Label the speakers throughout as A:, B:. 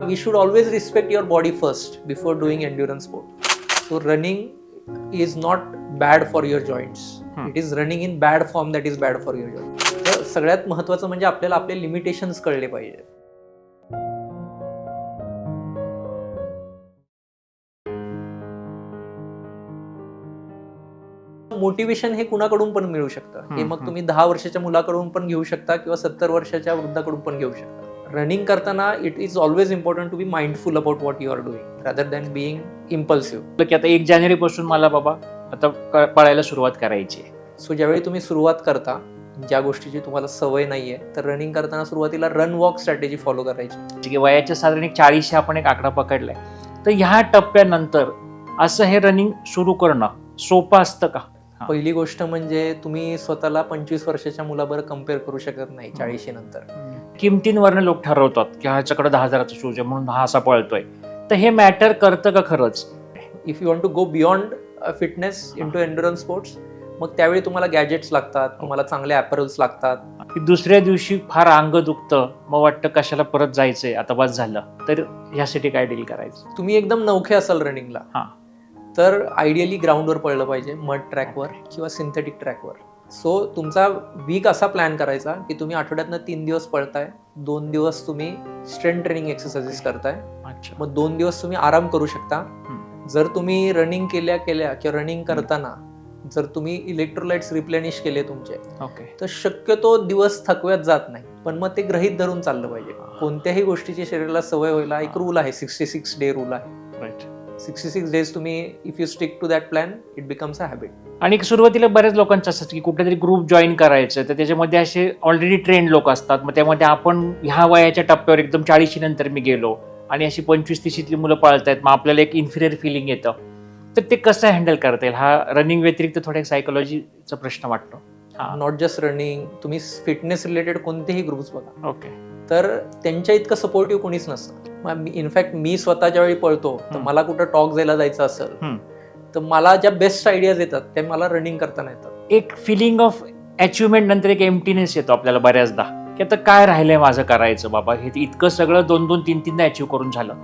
A: We should always respect your body first before doing endurance sport. So running is not bad for your joints. It is running in bad form that is bad for your joints. तर सगळ्यात महत्त्वाचं म्हणजे आपल्याला आपले limitations कळले पाहिजे. Motivation हे कुणाकडून पण मिळू शकतं. हे मग तुम्ही 10 वर्षाच्या मुलाकडून पण घेऊ शकता किंवा 70 वर्षाच्या वृद्धाकडून पण घेऊ शकता. रनिंग करताना it is always important to be mindful about what you are doing rather than being impulsive.
B: की आता 1 जानेवारीपासून मला बाबा आता पळायला सुरुवात करायची आहे.
A: सो ज्यावेळी तुम्ही सुरुवात करता ज्या गोष्टीची तुम्हाला सवय नाहीये तर रनिंग करताना सुरुवातीला रन वॉक स्ट्रॅटेजी फॉलो करायची.
B: वयाच्या साधारण 40 आपण एक आकडा पकडलाय, तर ह्या टप्प्यानंतर असं हे रनिंग सुरू करणं सोपं असतं का?
A: पहिली गोष्ट म्हणजे तुम्ही स्वतःला 25 वर्षाच्या मुलाबरोबर कम्पेअर करू शकत नाही 40 नंतर.
B: किमतींवरनं लोक ठरवतात की ह्याच्याकडे 10,000चा शूज आहे म्हणून हा असा पळतोय, तर हे मॅटर करतं का खरंच?
A: If you want to go beyond fitness into endurance sports, मग त्यावेळी तुम्हाला गॅजेट्स लागतात, तुम्हाला चांगले ॲपरल्स लागतात.
B: की दुसऱ्या दिवशी फार अंग दुखतं, मग वाटतं कशाला परत जायचंय, आता बस झालं, तर ह्यासाठी काय डील करायचं?
A: तुम्ही एकदम नवखे असाल रनिंगला तर आयडियली ग्राउंडवर पळलं पाहिजे, मड ट्रॅकवर किंवा सिंथेटिक ट्रॅकवर. सो तुमचा वीक असा प्लॅन करायचा की तुम्ही आठवड्यातनं 3 दिवस पळताय, 2 दिवस तुम्ही स्ट्रेंथ ट्रेनिंग एक्सरसाइजेस करताय, मग 2 दिवस तुम्ही आराम करू शकता. जर तुम्ही रनिंग केल्या किंवा रनिंग करताना जर तुम्ही इलेक्ट्रोलाइट्स रिप्लेनिश केले तुमचे, तर शक्यतो दिवस थकव्यात जात नाही. पण मग ते गृहीत धरून चाललं पाहिजे. कोणत्याही गोष्टीची शरीराला सवय व्हायला एक रूल आहे, 66 डे रूल आहे. 66 डेज तुम्ही if you stick to that plan it becomes a habit. आणि
B: सुरुवातीला बऱ्याच लोकांचं असतं की कुठेतरी ग्रुप जॉईन करायचं, तर त्याच्यामध्ये असे ऑलरेडी ट्रेंड लोक असतात. मग त्यामध्ये आपण ह्या वयाच्या टप्प्यावर एकदम 40 नंतर मी गेलो आणि अशी 25-30 मुलं पळतायत, मग आपल्याला एक इन्फिरियर फिलिंग येतं. तर ते कसं हँडल करता येईल? हा रनिंग व्यतिरिक्त थोड्या सायकोलॉजीचा प्रश्न वाटतो.
A: नॉट जस्ट रनिंग, तुम्ही फिटनेस रिलेटेड कोणतेही ग्रुप्स बघा,
B: ओके,
A: तर त्यांच्या इतकं सपोर्टिव्ह कोणीच नसतं. इनफॅक्ट मी स्वतःच्या वेळी पळतो, तर मला कुठं टॉक जायला जायचं असेल तर मला ज्या बेस्ट आयडियाज येतात त्या मला रनिंग करताना येतात.
B: एक फिलिंग ऑफ अचिव्हमेंट नंतर एक एम्प्टीनेस येतो आपल्याला बऱ्याचदा, की आता काय राहिलंय माझं करायचं बाबा, हे इतकं सगळं 2-2, 3-3 अचीव्ह करून झालं.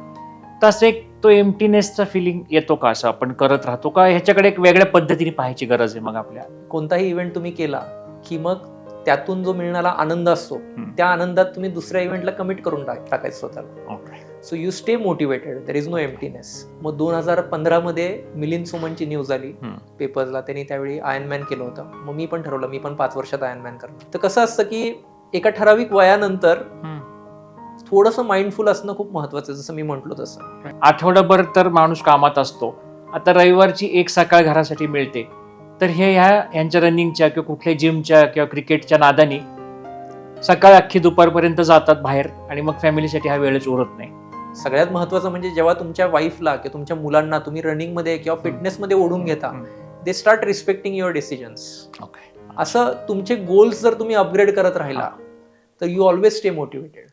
B: तसं एक तो एम्प्टीनेसचा फिलिंग येतो का? असं आपण करत राहतो का? ह्याच्याकडे एक वेगळ्या पद्धतीने पाहायची गरज आहे मग आपल्या?
A: कोणताही इव्हेंट तुम्ही केला की मग त्यातून जो मिळणारा आनंद असतो त्या आनंदात तुम्ही दुसऱ्या इव्हेंटला कमिट करून टाकायचं स्वतःला. So you stay motivated, there is no emptiness. मग 2015 मध्ये मिलिंद सोमनची न्यूज आली पेपर्सला, त्यांनी त्यावेळी आयर्नमॅन केलं होतं. मग मी पण ठरवलं मी पण 5 वर्षात आयर्नमॅन करणार. तर कसं असतं की एका ठराविक वयानंतर थोडंसं माइंडफुल असणं खूप महत्वाचं, जसं मी म्हटलो तसं.
B: आठवडाभर तर माणूस कामात असतो, आता रविवारची एक सकाळ घरासाठी मिळते, तर हे ह्यांच्या रनिंगच्या किंवा कुठल्या जिमच्या किंवा क्रिकेटच्या नादानी सकाळ अख्खी दुपारपर्यंत जातात बाहेर आणि मग फॅमिलीसाठी हा वेळच उरत नाही.
A: सगळ्यात महत्वाचं म्हणजे जेव्हा तुमच्या वाईफला किंवा तुमच्या मुलांना तुम्ही रनिंगमध्ये किंवा फिटनेसमध्ये ओढून घेता, they start respecting your decisions. असं तुमचे गोल्स जर तुम्ही अपग्रेड करत राहिला तर यू ऑलवेज स्टे मोटिवेटेड.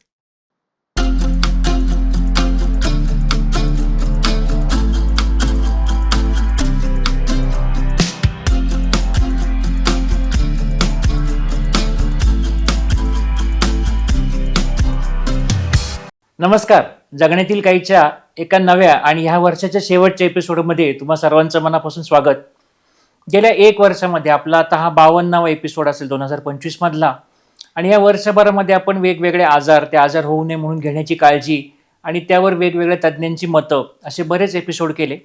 B: नमस्कार. जगण्यातील काहीच्या एका नव्या आणि ह्या वर्षाच्या शेवटच्या एपिसोडमध्ये तुम्हा सर्वांचं मनापासून स्वागत. गेल्या 1 वर्षामध्ये आपला आता हा 52वा एपिसोड असेल 2025 मधला, आणि या वर्षभरामध्ये आपण वेगवेगळे आजार, ते आजार होऊ नये म्हणून घेण्याची काळजी आणि त्यावर वेगवेगळ्या तज्ज्ञांची मतं, असे बरेच एपिसोड केले.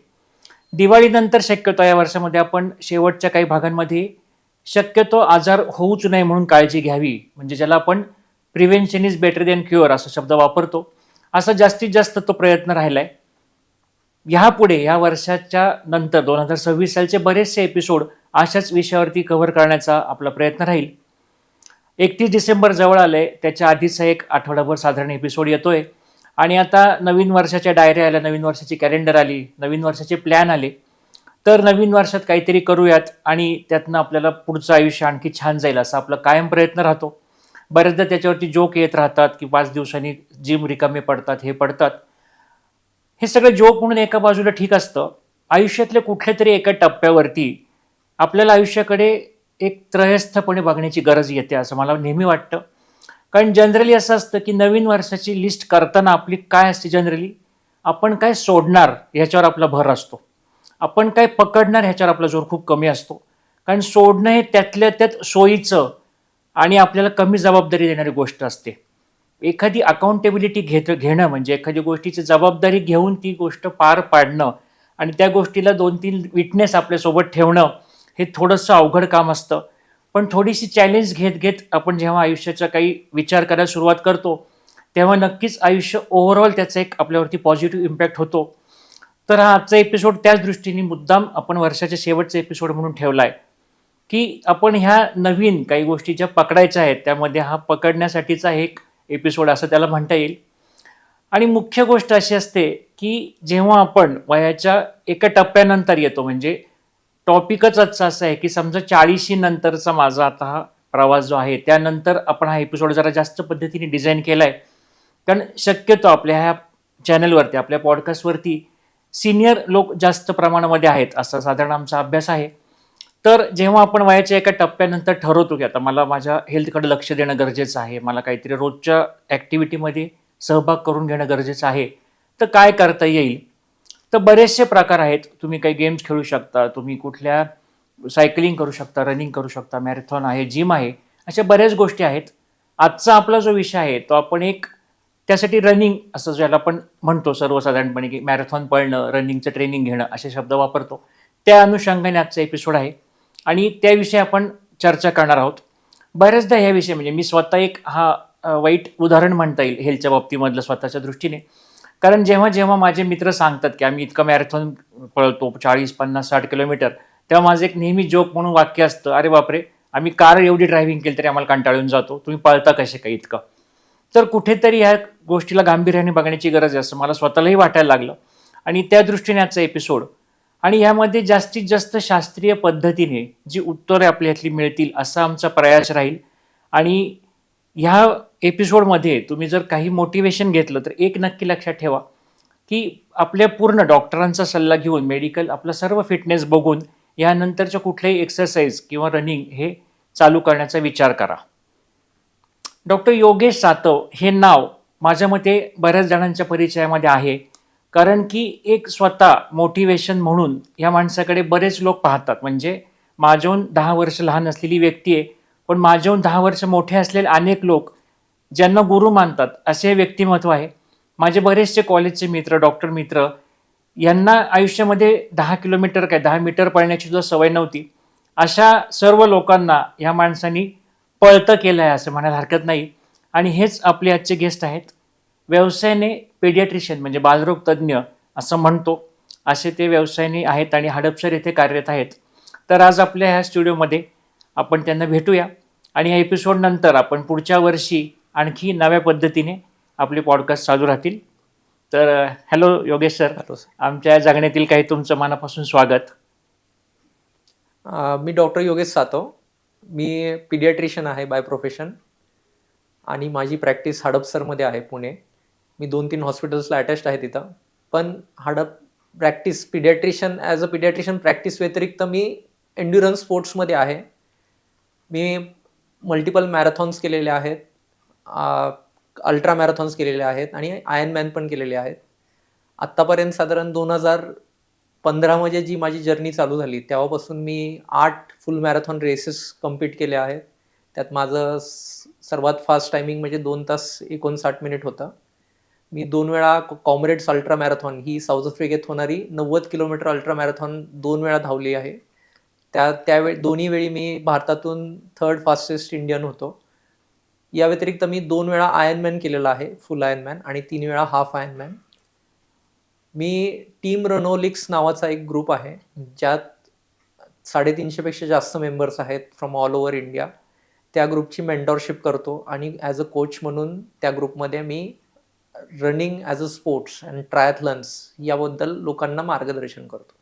B: दिवाळीनंतर शक्यतो या वर्षामध्ये आपण शेवटच्या काही भागांमध्ये शक्यतो आजार होऊच नये म्हणून काळजी घ्यावी, म्हणजे ज्याला आपण prevention is better than cure असा शब्द वापरतो, असा जास्तीत जास्त तो प्रयत्न राहिलाय. ह्यापुढे या वर्षाच्या नंतर 2026 सालचे बरेचसे एपिसोड अशाच विषयावरती कव्हर करण्याचा आपला प्रयत्न राहील. 31 डिसेंबर जवळ आलंय, त्याच्या आधीचा एक आठवडाभर साधारण एपिसोड येतोय, आणि आता नवीन वर्षाच्या डायऱ्या आल्या, नवीन वर्षाची कॅलेंडर आली, नवीन वर्षाचे प्लॅन आले. तर नवीन वर्षात काहीतरी करूयात आणि त्यातनं आपल्याला पुढचं आयुष्य आणखी छान जाईल असा आपला कायम प्रयत्न राहतो. बरेचदा त्याच्यावरती जोक येत राहतात की 5 दिवसांनी जिम रिकामे पडतात, हे पडतात. हे सगळं जोक म्हणून एका बाजूला ठीक असतं. आयुष्यातल्या कुठल्या तरी एका टप्प्यावरती आपल्याला आयुष्याकडे एक त्रयस्थपणे बघण्याची गरज येते असं मला नेहमी वाटतं. कारण जनरली असं असतं की नवीन वर्षाची लिस्ट करताना आपली काय असते, जनरली आपण काय सोडणार ह्याच्यावर आपला भर असतो, आपण काय पकडणार ह्याच्यावर आपला जोर खूप कमी असतो. कारण सोडणं हे त्यातल्या त्यात सोयीचं आणि आपल्याला कमी जबाबदारी देणारी गोष्ट असते. एखादी अकाउंटेबिलिटी घेणं म्हणजे एखादी गोष्टीची जबाबदारी घेऊन ती गोष्ट पार पाडणं आणि त्या गोष्टीला 2-3 विटनेस आपल्यासोबत ठेवणं, हे थोडंसं अवघड काम असतं. पण थोडीशी चॅलेंज घेत घेत आपण जेव्हा आयुष्याचा काही विचार करायला सुरुवात करतो, तेव्हा नक्कीच आयुष्य ओव्हरऑल त्याचा एक आपल्यावरती पॉझिटिव्ह इम्पॅक्ट होतो. तर हा आजचा एपिसोड त्याच दृष्टीने मुद्दाम आपण वर्षाच्या शेवटचा एपिसोड म्हणून ठेवला आहे, की आपण ह्या नवीन काही गोष्टी ज्या पकडायच्या आहेत त्यामध्ये हा पकडण्यासाठीचा एक एपिसोड असं त्याला म्हणता येईल. आणि मुख्य गोष्ट अशी असते की जेव्हा आपण वयाच्या एका टप्प्यानंतर येतो, म्हणजे टॉपिकच आजचा असा आहे की समजा 40 नंतरचा माझा आता हा प्रवास जो आहे, त्यानंतर आपण हा एपिसोड जरा जास्त पद्धतीने डिझाईन केला आहे. कारण शक्यतो आपल्या ह्या चॅनलवरती, आपल्या पॉडकास्टवरती सिनियर लोक जास्त प्रमाणामध्ये आहेत, असा साधारण आमचा अभ्यास आहे. तर जेव्हा आपण वयाच्या एका टप्प्यानंतर ठरवतो की आता मला माझ्या हेल्थकडे लक्ष देणं गरजेचं आहे, मला काहीतरी रोजच्या ॲक्टिव्हिटीमध्ये सहभाग करून घेणं गरजेचं आहे, तर काय करता येईल? तर बरेचसे प्रकार आहेत. तुम्ही काही गेम्स खेळू शकता, तुम्ही कुठल्या सायकलिंग करू शकता, रनिंग करू शकता, मॅरेथॉन आहे, जिम आहे, अशा बऱ्याच गोष्टी आहेत. आजचा आपला जो विषय आहे तो आपण एक त्यासाठी रनिंग असं ज्याला आपण म्हणतो सर्वसाधारणपणे, की मॅरेथॉन पळणं, रनिंगचं ट्रेनिंग घेणं असे शब्द वापरतो, त्या अनुषंगाने आजचा एपिसोड आहे आणि त्याविषयी आपण चर्चा करणार आहोत. बऱ्याचदा ह्याविषयी म्हणजे मी स्वतः एक हा वाईट उदाहरण म्हणता येईल हेल्थच्या बाबतीमधलं स्वतःच्या दृष्टीने. कारण जेव्हा जेव्हा माझे मित्र सांगतात की आम्ही इतकं मॅरेथॉन पळतो 40, 50, 60 किलोमीटर, तेव्हा माझं एक नेहमी जोक म्हणून वाक्य असतं, अरे बापरे, आम्ही कार एवढी ड्रायव्हिंग केली तरी आम्हाला कंटाळून जातो, तुम्ही पळता कसे काय इतकं? तर कुठेतरी ह्या गोष्टीला गांभीर्याने बघण्याची गरज आहे असं मला स्वतःलाही वाटायला लागलं आणि त्या दृष्टीने आजचा एपिसोड. आणि यामध्ये जास्तीत जास्त शास्त्रीय पद्धतीने जी उत्तरे आपल्यातली मिळतील असा आमचा प्रयास राहील. आणि ह्या एपिसोडमध्ये तुम्ही जर काही मोटिवेशन घेतलं तर एक नक्की लक्षात ठेवा की आपल्या पूर्ण डॉक्टरांचा सल्ला घेऊन, मेडिकल आपला सर्व फिटनेस बघून यानंतरच्या कुठल्याही एक्सरसाइज किंवा रनिंग हे चालू करण्याचा विचार करा. डॉक्टर योगेश सातव हे नाव माझ्या मते बऱ्याच जणांच्या परिचयामध्ये आहे, कारण की एक स्वतः मोटिवेशन म्हणून या माणसाकडे बरेच लोक पाहतात. म्हणजे माझ्याहून 10 वर्ष लहान असलेली व्यक्ती आहे, पण माझ्याहून 10 वर्ष मोठे असलेले अनेक लोक ज्यांना गुरु मानतात असे व्यक्तिमत्व आहे. माझे बरेचसे कॉलेजचे मित्र, डॉक्टर मित्र, यांना आयुष्यामध्ये 10 किलोमीटर काय 10 मीटर पळण्याची सुद्धा सवय नव्हती. अशा सर्व लोकांना ह्या माणसांनी पळतं केलं आहे असं म्हणायला हरकत नाही. आणि हेच आपले आजचे गेस्ट आहेत. व्यवसायाने पेडियाट्रिशियन म्हणजे बालरोग तज्ज्ञ असं म्हणतो, असे ते व्यवसायाने आहेत आणि हडपसर येथे कार्यरत आहेत. तर आज आपल्या ह्या स्टुडिओमध्ये आपण त्यांना भेटूया आणि या एपिसोड नंतर आपण पुढच्या वर्षी आणखी नव्या पद्धतीने आपले पॉडकास्ट चालू राहतील. तर hello Yogesh sir,
A: hello sir.
B: आमच्या जगण्यातील काही तुमचं मनापासून स्वागत.
A: मी डॉक्टर योगेश सातव. मी पिडियाट्रिशियन आहे बाय प्रोफेशन आणि माझी प्रॅक्टिस हडपसरमध्ये आहे, पुणे. मी 2-3 हॉस्पिटल्सला अटॅच्ड आहे तिथं. पण practice paediatrician as a paediatrician practice व्यतिरिक्त मी एन्ड्युरन्स स्पोर्ट्समध्ये आहे. मी मल्टिपल मॅरेथॉन्स केलेले आहेत, अल्ट्रा मॅरेथॉन्स केलेले आहेत आणि आयर्नमॅन पण केलेले आहेत. आत्तापर्यंत साधारण 2015 जी माझी जर्नी चालू झाली तेव्हापासून मी 8 फुल मॅरेथॉन रेसेस कम्पीट केल्या आहेत. त्यात माझं सर्वात फास्ट टायमिंग म्हणजे 2 तास 59 मिनिट होतं. मी 2 वेळा कॉम्रेड्स अल्ट्रा मॅरेथॉन ही साऊथ आफ्रिकेत होणारी 90 किलोमीटर अल्ट्रा मॅरेथॉन 2 वेळा धावली आहे. त्यावेळी दोन्ही वेळी मी भारतातून 3rd फास्टेस्ट इंडियन होतो. या व्यतिरिक्त मी 2 वेळा आयर्नमॅन केलेला आहे, फुल आयर्नमॅन, आणि 3 वेळा हाफ आयर्नमॅन. मी टीम रनोलिक्स नावाचा एक ग्रुप आहे, ज्यात 350 पेक्षा जास्त मेंबर्स आहेत फ्रॉम ऑल ओव्हर इंडिया. त्या ग्रुपची मेंटॉरशिप करतो आणि ॲज अ कोच म्हणून त्या ग्रुपमध्ये मी running as a sports and triathlons याबद्दल लोकांना मार्गदर्शन करतो.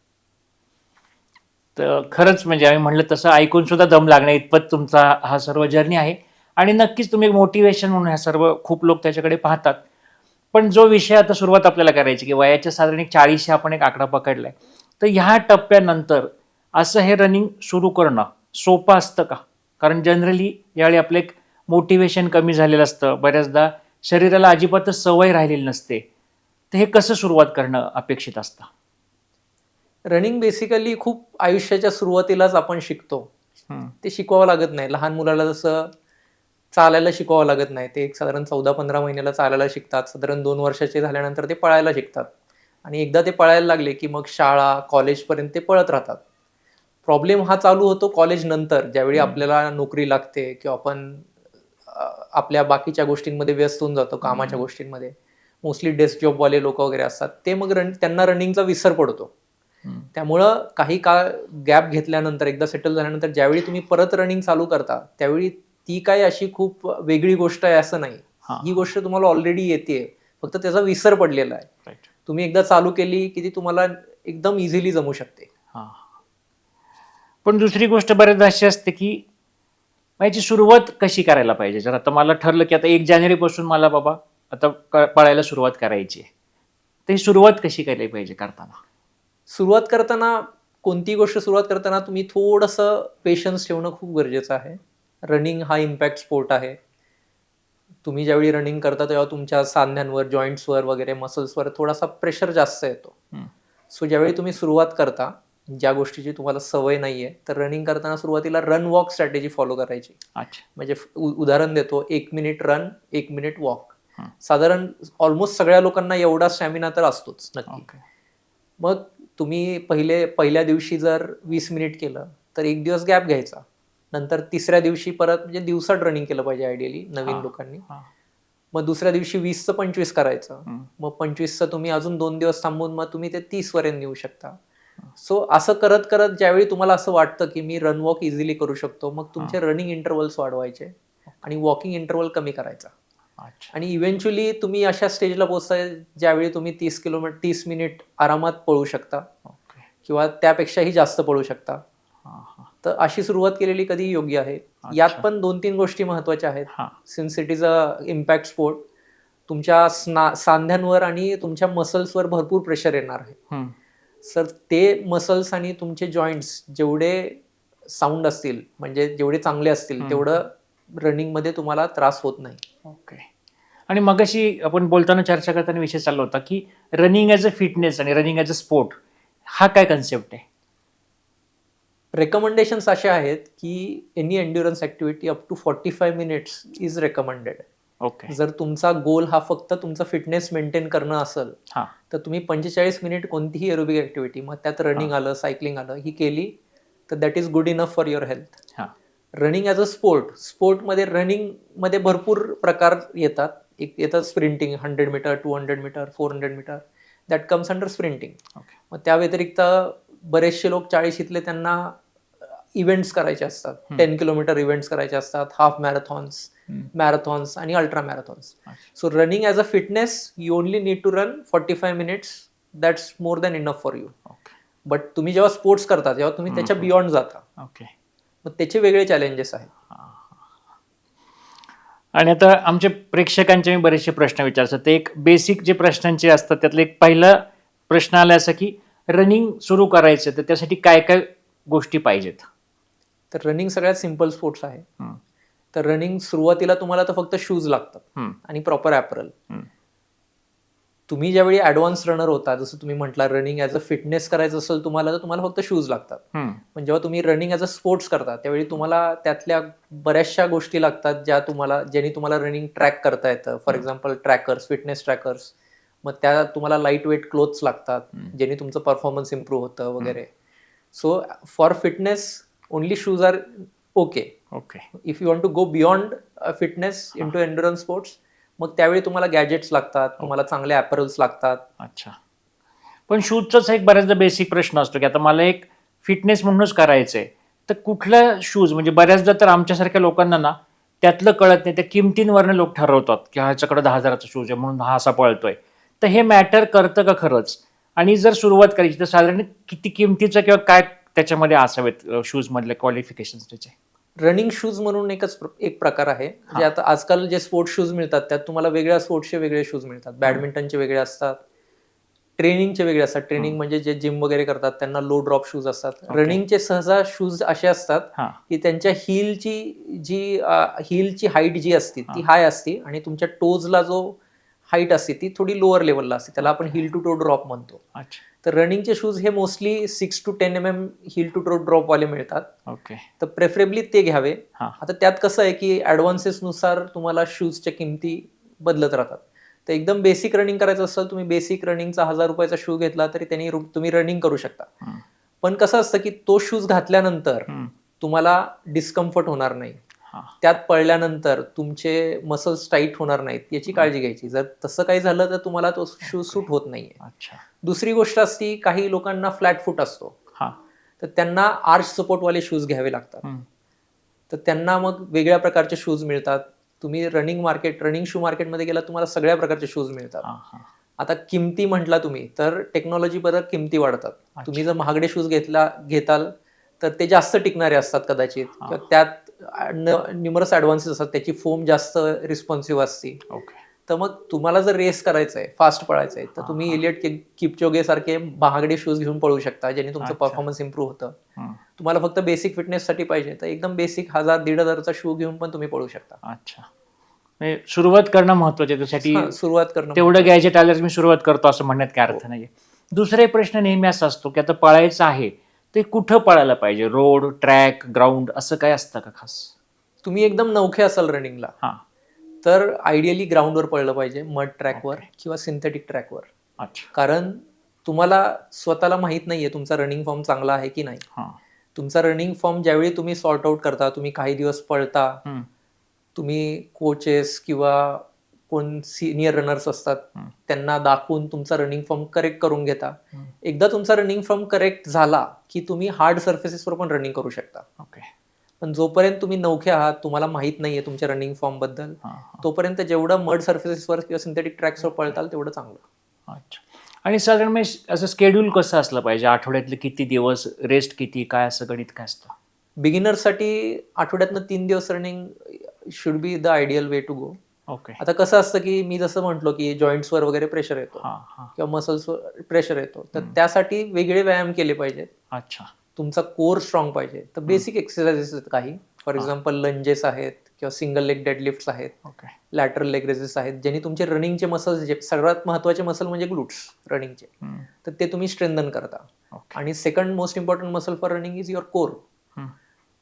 B: तर खरंच म्हणजे आम्ही म्हणलं तसं ऐकून सुद्धा दम लागण्या इतपत तुमचा हा सर्व जर्नी आहे आणि नक्कीच तुम्ही मोटिवेशन म्हणून ह्या सर्व खूप लोक त्याच्याकडे पाहतात. पण जो विषय आता सुरुवात आपल्याला करायची की वयाच्या साधारण 40 आपण एक आकडा पकडलाय, तर ह्या टप्प्यानंतर असं हे रनिंग सुरू करणं सोपं असतं का? कारण जनरली यावेळी आपलं एक मोटिवेशन कमी झालेलं असतं, बऱ्याचदा शरीराला अजिबातच सवय राहिलेली नसते. तर हे कसं सुरुवात करणं अपेक्षित असतं?
A: रनिंग बेसिकली खूप आयुष्याच्या सुरुवातीलाच आपण शिकतो. ते शिकवावं लागत नाही. लहान मुलाला जसं चालायला शिकवावं लागत नाही. ते एक साधारण 14-15 महिन्याला चालायला शिकतात. साधारण 2 वर्षाचे झाल्यानंतर ते पळायला शिकतात. आणि एकदा ते पळायला लागले की मग शाळा, कॉलेजपर्यंत ते पळत राहतात. प्रॉब्लेम हा चालू होतो कॉलेज नंतर, ज्यावेळी आपल्याला नोकरी लागते किंवा आपण आपल्या बाकीच्या गोष्टींमध्ये व्यस्त होऊन जातो, कामाच्या गोष्टींमध्ये. मोस्टली डेस्क जॉबवाले लोक वगैरे असतात, ते मग त्यांना रनिंगचा विसर पडतो. त्यामुळं काही काळ गॅप घेतल्यानंतर, एकदा सेटल झाल्यानंतर ज्यावेळी तुम्ही परत रनिंग चालू करता, त्यावेळी ती काय अशी खूप वेगळी गोष्ट आहे असं नाही. ही गोष्ट तुम्हाला ऑलरेडी येते, फक्त त्याचा विसर पडलेला आहे. तुम्ही एकदा चालू केली की ती तुम्हाला एकदम इझिली जमू शकते.
B: पण दुसरी गोष्ट बऱ्याचदा अशी असते की याची सुरुवात कशी करायला पाहिजे. जर आता मला ठरलं की आता 1 जानेवारीपासून मला बाबा आता पळायला सुरुवात करायची आहे, तर ही सुरुवात कशी केली पाहिजे करताना?
A: सुरुवात करताना, कोणतीही गोष्ट सुरुवात करताना तुम्ही थोडंसं पेशन्स ठेवणं खूप गरजेचं आहे. रनिंग हा इम्पॅक्ट स्पोर्ट आहे. तुम्ही ज्यावेळी रनिंग करता तेव्हा तुमच्या सांध्यांवर, जॉईंट्सवर वगैरे, मसल्सवर थोडासा प्रेशर जास्त येतो. सो ज्यावेळी तुम्ही सुरुवात करता, ज्या गोष्टीची तुम्हाला सवय नाहीये, तर रनिंग करताना सुरुवातीला रन वॉक स्ट्रॅटेजी फॉलो करायची. म्हणजे उदाहरण देतो, 1 मिनिट रन, 1 मिनिट वॉक. साधारण ऑलमोस्ट सगळ्या लोकांना एवढा स्टॅमिना तर असतोच नक्की. मग तुम्ही पहिल्या दिवशी जर 20 मिनिट केलं तर 1 दिवस गॅप घ्यायचा. नंतर तिसऱ्या दिवशी परत, म्हणजे दिवसात रनिंग केलं पाहिजे आयडियली नवीन लोकांनी. मग दुसऱ्या दिवशी 20चं 25 करायचं. मग 25चं तुम्ही अजून 2 दिवस थांबून मग तुम्ही ते 30 पर्यंत नेऊ शकता. सो असं करत करत ज्यावेळी तुम्हाला असं वाटतं की मी रन वॉक इझिली करू शकतो, मग तुमचे रनिंग इंटरव्हल्स वाढवायचे आणि वॉकिंग इंटरव्हल कमी करायचा. आणि इव्हेंच्युअली तुम्ही अशा स्टेजला पोहोचताय ज्यावेळी तुम्ही 30 मिनिट आरामात पळू शकता किंवा त्यापेक्षाही जास्त पळू शकता. तर अशी सुरुवात केलेली कधी योग्य आहे. यात पण 2-3 गोष्टी महत्वाच्या आहेत. Since it is a impact sport, तुमच्या सांध्यांवर आणि तुमच्या मसल्सवर भरपूर प्रेशर येणार आहे. सर ते मसल्स आणि तुमचे जॉईंट्स जेवढे साऊंड असतील, म्हणजे जेवढे चांगले असतील, तेवढं रनिंगमध्ये तुम्हाला त्रास होत नाही.
B: आणि मगाशी आपण बोलताना चर्चा करताना विषय चालला होता की रनिंग ॲज अ फिटनेस आणि रनिंग ॲज अ स्पोर्ट, हा काय कन्सेप्ट आहे?
A: रेकमेंडेशन्स असे आहेत की any endurance activity up to 45 minutes is recommended. जर तुमचा गोल हा फक्त तुमचा फिटनेस मेंटेन करणं असेल, तर तुम्ही 45 मिनिट कोणतीही एरोबिक ऍक्टिव्हिटी, मग त्यात रनिंग आलं, सायकलिंग आलं, ही केली तर that is good enough for your health. Running as a स्पोर्टमध्ये रनिंगमध्ये भरपूर प्रकार येतात. एक येतं sprinting, 100 metre, 200 metre, 400 metre, that comes under sprinting. मग त्या व्यतिरिक्त बरेचसे लोक 40शीतले, त्यांना इव्हेंट्स करायचे असतात. 10 किलोमीटर इव्हेंट्स करायचे असतात, हाफ मॅरेथॉन्स आणि ultra marathons. So running as a fitness, you only need to run 45 minutes, that's more than enough for you. But तुम्ही जेव्हा स्पोर्ट्स करता तेव्हा तुम्ही त्याच्या बियॉन्ड जाता. मग त्याचे वेगळे चॅलेंजेस आहेत.
B: आणि आता आमच्या प्रेक्षकांचे मी बरेचसे प्रश्न विचारतात. ते एक बेसिक जे प्रश्नांचे असतात त्यातले एक पहिला प्रश्न आला असा की रनिंग सुरू करायचं तर त्यासाठी काय काय गोष्टी पाहिजेत?
A: तर रनिंग सगळ्यात सिम्पल स्पोर्ट्स आहे. तर रनिंग सुरुवातीला तुम्हाला तर फक्त शूज लागतात आणि प्रॉपर ॲपरल. तुम्ही ज्यावेळी ॲडव्हान्स रनर होता, जसं तुम्ही म्हटला रनिंग ॲज अ फिटनेस करायचं असेल तुम्हाला, तर तुम्हाला फक्त शूज लागतात. पण जेव्हा तुम्ही रनिंग ॲज अ स्पोर्ट्स करता त्यावेळी तुम्हाला त्यातल्या बऱ्याचशा गोष्टी लागतात ज्यांनी तुम्हाला रनिंग ट्रॅक करता येतं. For example trackers, fitness trackers. मग त्या तुम्हाला लाईट वेट क्लोथ्स लागतात, ज्यांनी तुमचं परफॉर्मन्स इम्प्रूव्ह होतं वगैरे. So for fitness only shoes are okay. If you want to go beyond fitness into endurance sports, मग त्यावेळी तुम्हाला गॅजेट्स लागतात, तुम्हाला चांगले ॲपरल्स लागतात.
B: पण शूजचाच एक बऱ्याचदा बेसिक प्रश्न असतो की आता मला एक फिटनेस म्हणूनच करायचंय, तर कुठलं शूज? म्हणजे बऱ्याचदा तर आमच्यासारख्या लोकांना ना त्यातलं कळत नाही. त्या किमतींवरनं लोक ठरवतात की ह्याच्याकडे 10,000चा शूज आहे म्हणून हा असा पळतोय. तर हे मॅटर करतं का खरंच? आणि जर सुरुवात करायची तर साधारण किती किमतीचं किंवा काय त्याच्यामध्ये असावेत शूज मधले क्वालिफिकेशन त्याचे?
A: रनिंग शूज म्हणून एक प्रकार आहे. जे आता आजकाल जे स्पोर्ट्स शूज मिळतात त्यात तुम्हाला वेगळ्या स्पोर्ट्सचे वेगळे शूज मिळतात. बॅडमिंटनचे वेगळे असतात, ट्रेनिंगचे वेगळे असतात. ट्रेनिंग म्हणजे जे जिम वगैरे करतात त्यांना लो ड्रॉप शूज असतात. रनिंगचे सहसा शूज असे असतात
B: हा
A: की त्यांच्या हीलची हाईट जी असते ती हाय असते आणि तुमच्या टोजला जो हाईट असते ती थोडी लोअर लेवलला असते. त्याला आपण हिल टू टो ड्रॉप म्हणतो.
B: अच्छा
A: तर रनिंगचे शूज हे mostly 6 to 10 mm heel to toe drop वाले मिळतात.
B: ओके
A: तर प्रेफरेबली ते घ्यावे.
B: हा
A: आता त्यात कसं आहे की ॲडव्हान्सेसनुसार तुम्हाला शूजच्या किमती बदलत राहतात. तर एकदम बेसिक रनिंग करायचं असेल, तुम्ही बेसिक रनिंगचा 1000 रुपयाचा शू घेतला तरी त्यांनी तुम्ही रनिंग करू शकता.
B: हम्म.
A: पण कसं असतं की तो शूज घातल्यानंतर
B: हम्म.
A: तुम्हाला डिस्कम्फर्ट होणार नाही.
B: हा
A: त्यात पडल्यानंतर तुमचे मसल्स टाईट होणार नाहीत याची काळजी घ्यायची. जर तसं काही झालं तर तुम्हाला तो शूज सूट होत नाहीये.
B: अच्छा
A: दुसरी गोष्ट असती, काही लोकांना फ्लॅट फूट असतो,
B: हा
A: तर त्यांना आर्च सपोर्टवाले शूज घ्यावे लागतात.
B: हम्म.
A: तर त्यांना मग वेगळ्या प्रकारचे शूज मिळतात. तुम्ही रनिंग शू मार्केटमध्ये गेला तुम्हाला सगळ्या प्रकारचे शूज मिळतात.
B: हा हा
A: आता किमती म्हटला तुम्ही तर टेक्नॉलॉजी बरोबर किमती वाढतात. तुम्ही जर महागडे शूज घेताल तर ते जास्त टिकणारे असतात कदाचित, किंवा त्यात न्यूमरस ॲडव्हान्सेस असतात, त्याची फोम जास्त रिस्पॉन्सिव्ह असते.
B: ओके
A: तर मग तुम्हाला जर रेस करायचा आहे, फास्ट पळायचं आहे, तर तुम्ही इलियट किपचोगे सारखे महागडे शूज घेऊन पळू शकता, ज्याने तुमचं
B: अच्छा.
A: परफॉर्मन्स इम्प्रूव्ह होतं.
B: हम्म.
A: तुम्हाला फक्त बेसिक फिटनेससाठी पाहिजे तर एकदम बेसिक 1000-1500चा शू घेऊन पण तुम्ही पळू शकता.
B: अच्छा म्हणजे सुरुवात करणं महत्वाचं आहे. त्यासाठी
A: हां, सुरुवात करणं
B: तेवढं गॅजेट आल्यास मी सुरुवात करतो असं म्हणण्यात काय अर्थ नाहीये. दुसरा एक प्रश्न नेहमी असा असतो की आता पळायचं आहे ते कुठं पळायला पाहिजे, रोड, ट्रॅक, ग्राउंड असं काय असतं का खास?
A: तुम्ही एकदम नवखे असाल रनिंगला
B: हा
A: तर आयडियली ग्राउंडवर पळलं पाहिजे, मड ट्रॅकवर किंवा सिंथेटिक ट्रॅकवर.
B: अच्छा
A: कारण तुम्हाला स्वतःला माहित नाहीये तुमचा रनिंग फॉर्म चांगला आहे की नाही.
B: हा
A: तुमचा रनिंग फॉर्म ज्यावेळी तुम्ही सॉर्ट आउट करता, तुम्ही काही दिवस पळता,
B: हम्म.
A: तुम्ही कोचेस किंवा कोण सिनियर रनर्स असतात
B: हम्म.
A: त्यांना दाखवून तुमचा रनिंग फॉर्म करेक्ट करून घेता.
B: हम्म.
A: एकदा तुमचा रनिंग फॉर्म करेक्ट झाला की तुम्ही हार्ड सर्फेसेसवर पण रनिंग करू शकता.
B: ओके
A: पण जोपर्यंत तुम्ही नवखे आहात, तुम्हाला माहित नाहीये तुमच्या रनिंग फॉर्म बद्दल,
B: हा हा
A: तोपर्यंत जेवढं मड सर्फेसेसवर किंवा सिंथेटिक ट्रॅक्सवर पळताल तेवढं चांगलं.
B: अच्छा आणि साधारण मी असं स्केड्यूल कसं असलं पाहिजे, आठवड्यातले किती दिवस, रेस्ट किती, काय असं गणित काय असतं?
A: बिगिनर्ससाठी आठवड्यातनं 3 दिवस running should be the ideal way to go.
B: Okay
A: आता कसं असतं की मी जसं म्हटलो की जॉईंट्सवर वगैरे प्रेशर येतो
B: हा हा
A: किंवा मसल्सवर प्रेशर येतो, तर त्यासाठी वेगळे व्यायाम केले पाहिजेत.
B: अच्छा
A: तुमचा कोर स्ट्रॉंग पाहिजे तर बेसिक एक्सरसाइजेस आहेत काही. फॉर एक्झाम्पल लंजेस आहेत किंवा सिंगल लेग डेडलिफ्ट्स आहेत,
B: ओके
A: लॅटरल लेग रेसेस आहेत, ज्यांनी तुमचे रनिंगचे मसल्स, जे सगळ्यात महत्त्वाचे मसल म्हणजे ग्लूट्स रनिंगचे,
B: हम्म.
A: तर ते तुम्ही स्ट्रेंथन करता.
B: ओके
A: आणि second most important muscle for running is your core.
B: हम्म.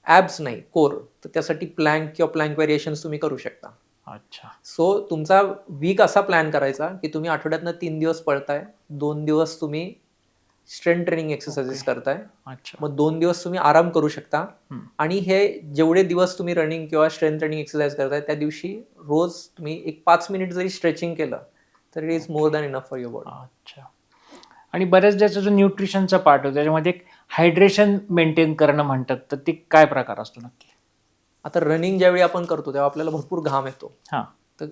A: ॲब्स नाही, कोर. तर त्यासाठी प्लॅंक किंवा प्लॅंक व्हेरिएशन्स तुम्ही करू शकता.
B: अच्छा
A: सो तुमचा वीक असा प्लॅन करायचा की तुम्ही आठवड्यातनं 3 दिवस पळताय, 2 दिवस तुम्ही स्ट्रेंथ ट्रेनिंग एक्सरसाइजेस करताय,
B: अच्छा
A: मग 2 दिवस तुम्ही आराम करू शकता.
B: हम्म.
A: आणि हे जेवढे दिवस तुम्ही रनिंग किंवा स्ट्रेंथ ट्रेनिंग एक्सरसाइज करताय त्या दिवशी रोज तुम्ही एक 5 मिनिट जरी स्ट्रेचिंग केलं तर it is more than enough for your body.
B: अच्छा आणि बऱ्याच ज्याचा जो न्यूट्रिशनचा पार्ट होतो त्याच्यामध्ये एक हायड्रेशन मेंटेन करणं म्हणतात, तर ते काय प्रकार असतो नक्की?
A: आता रनिंग ज्यावेळी आपण करतो तेव्हा आपल्याला भरपूर घाम येतो.
B: हा
A: तर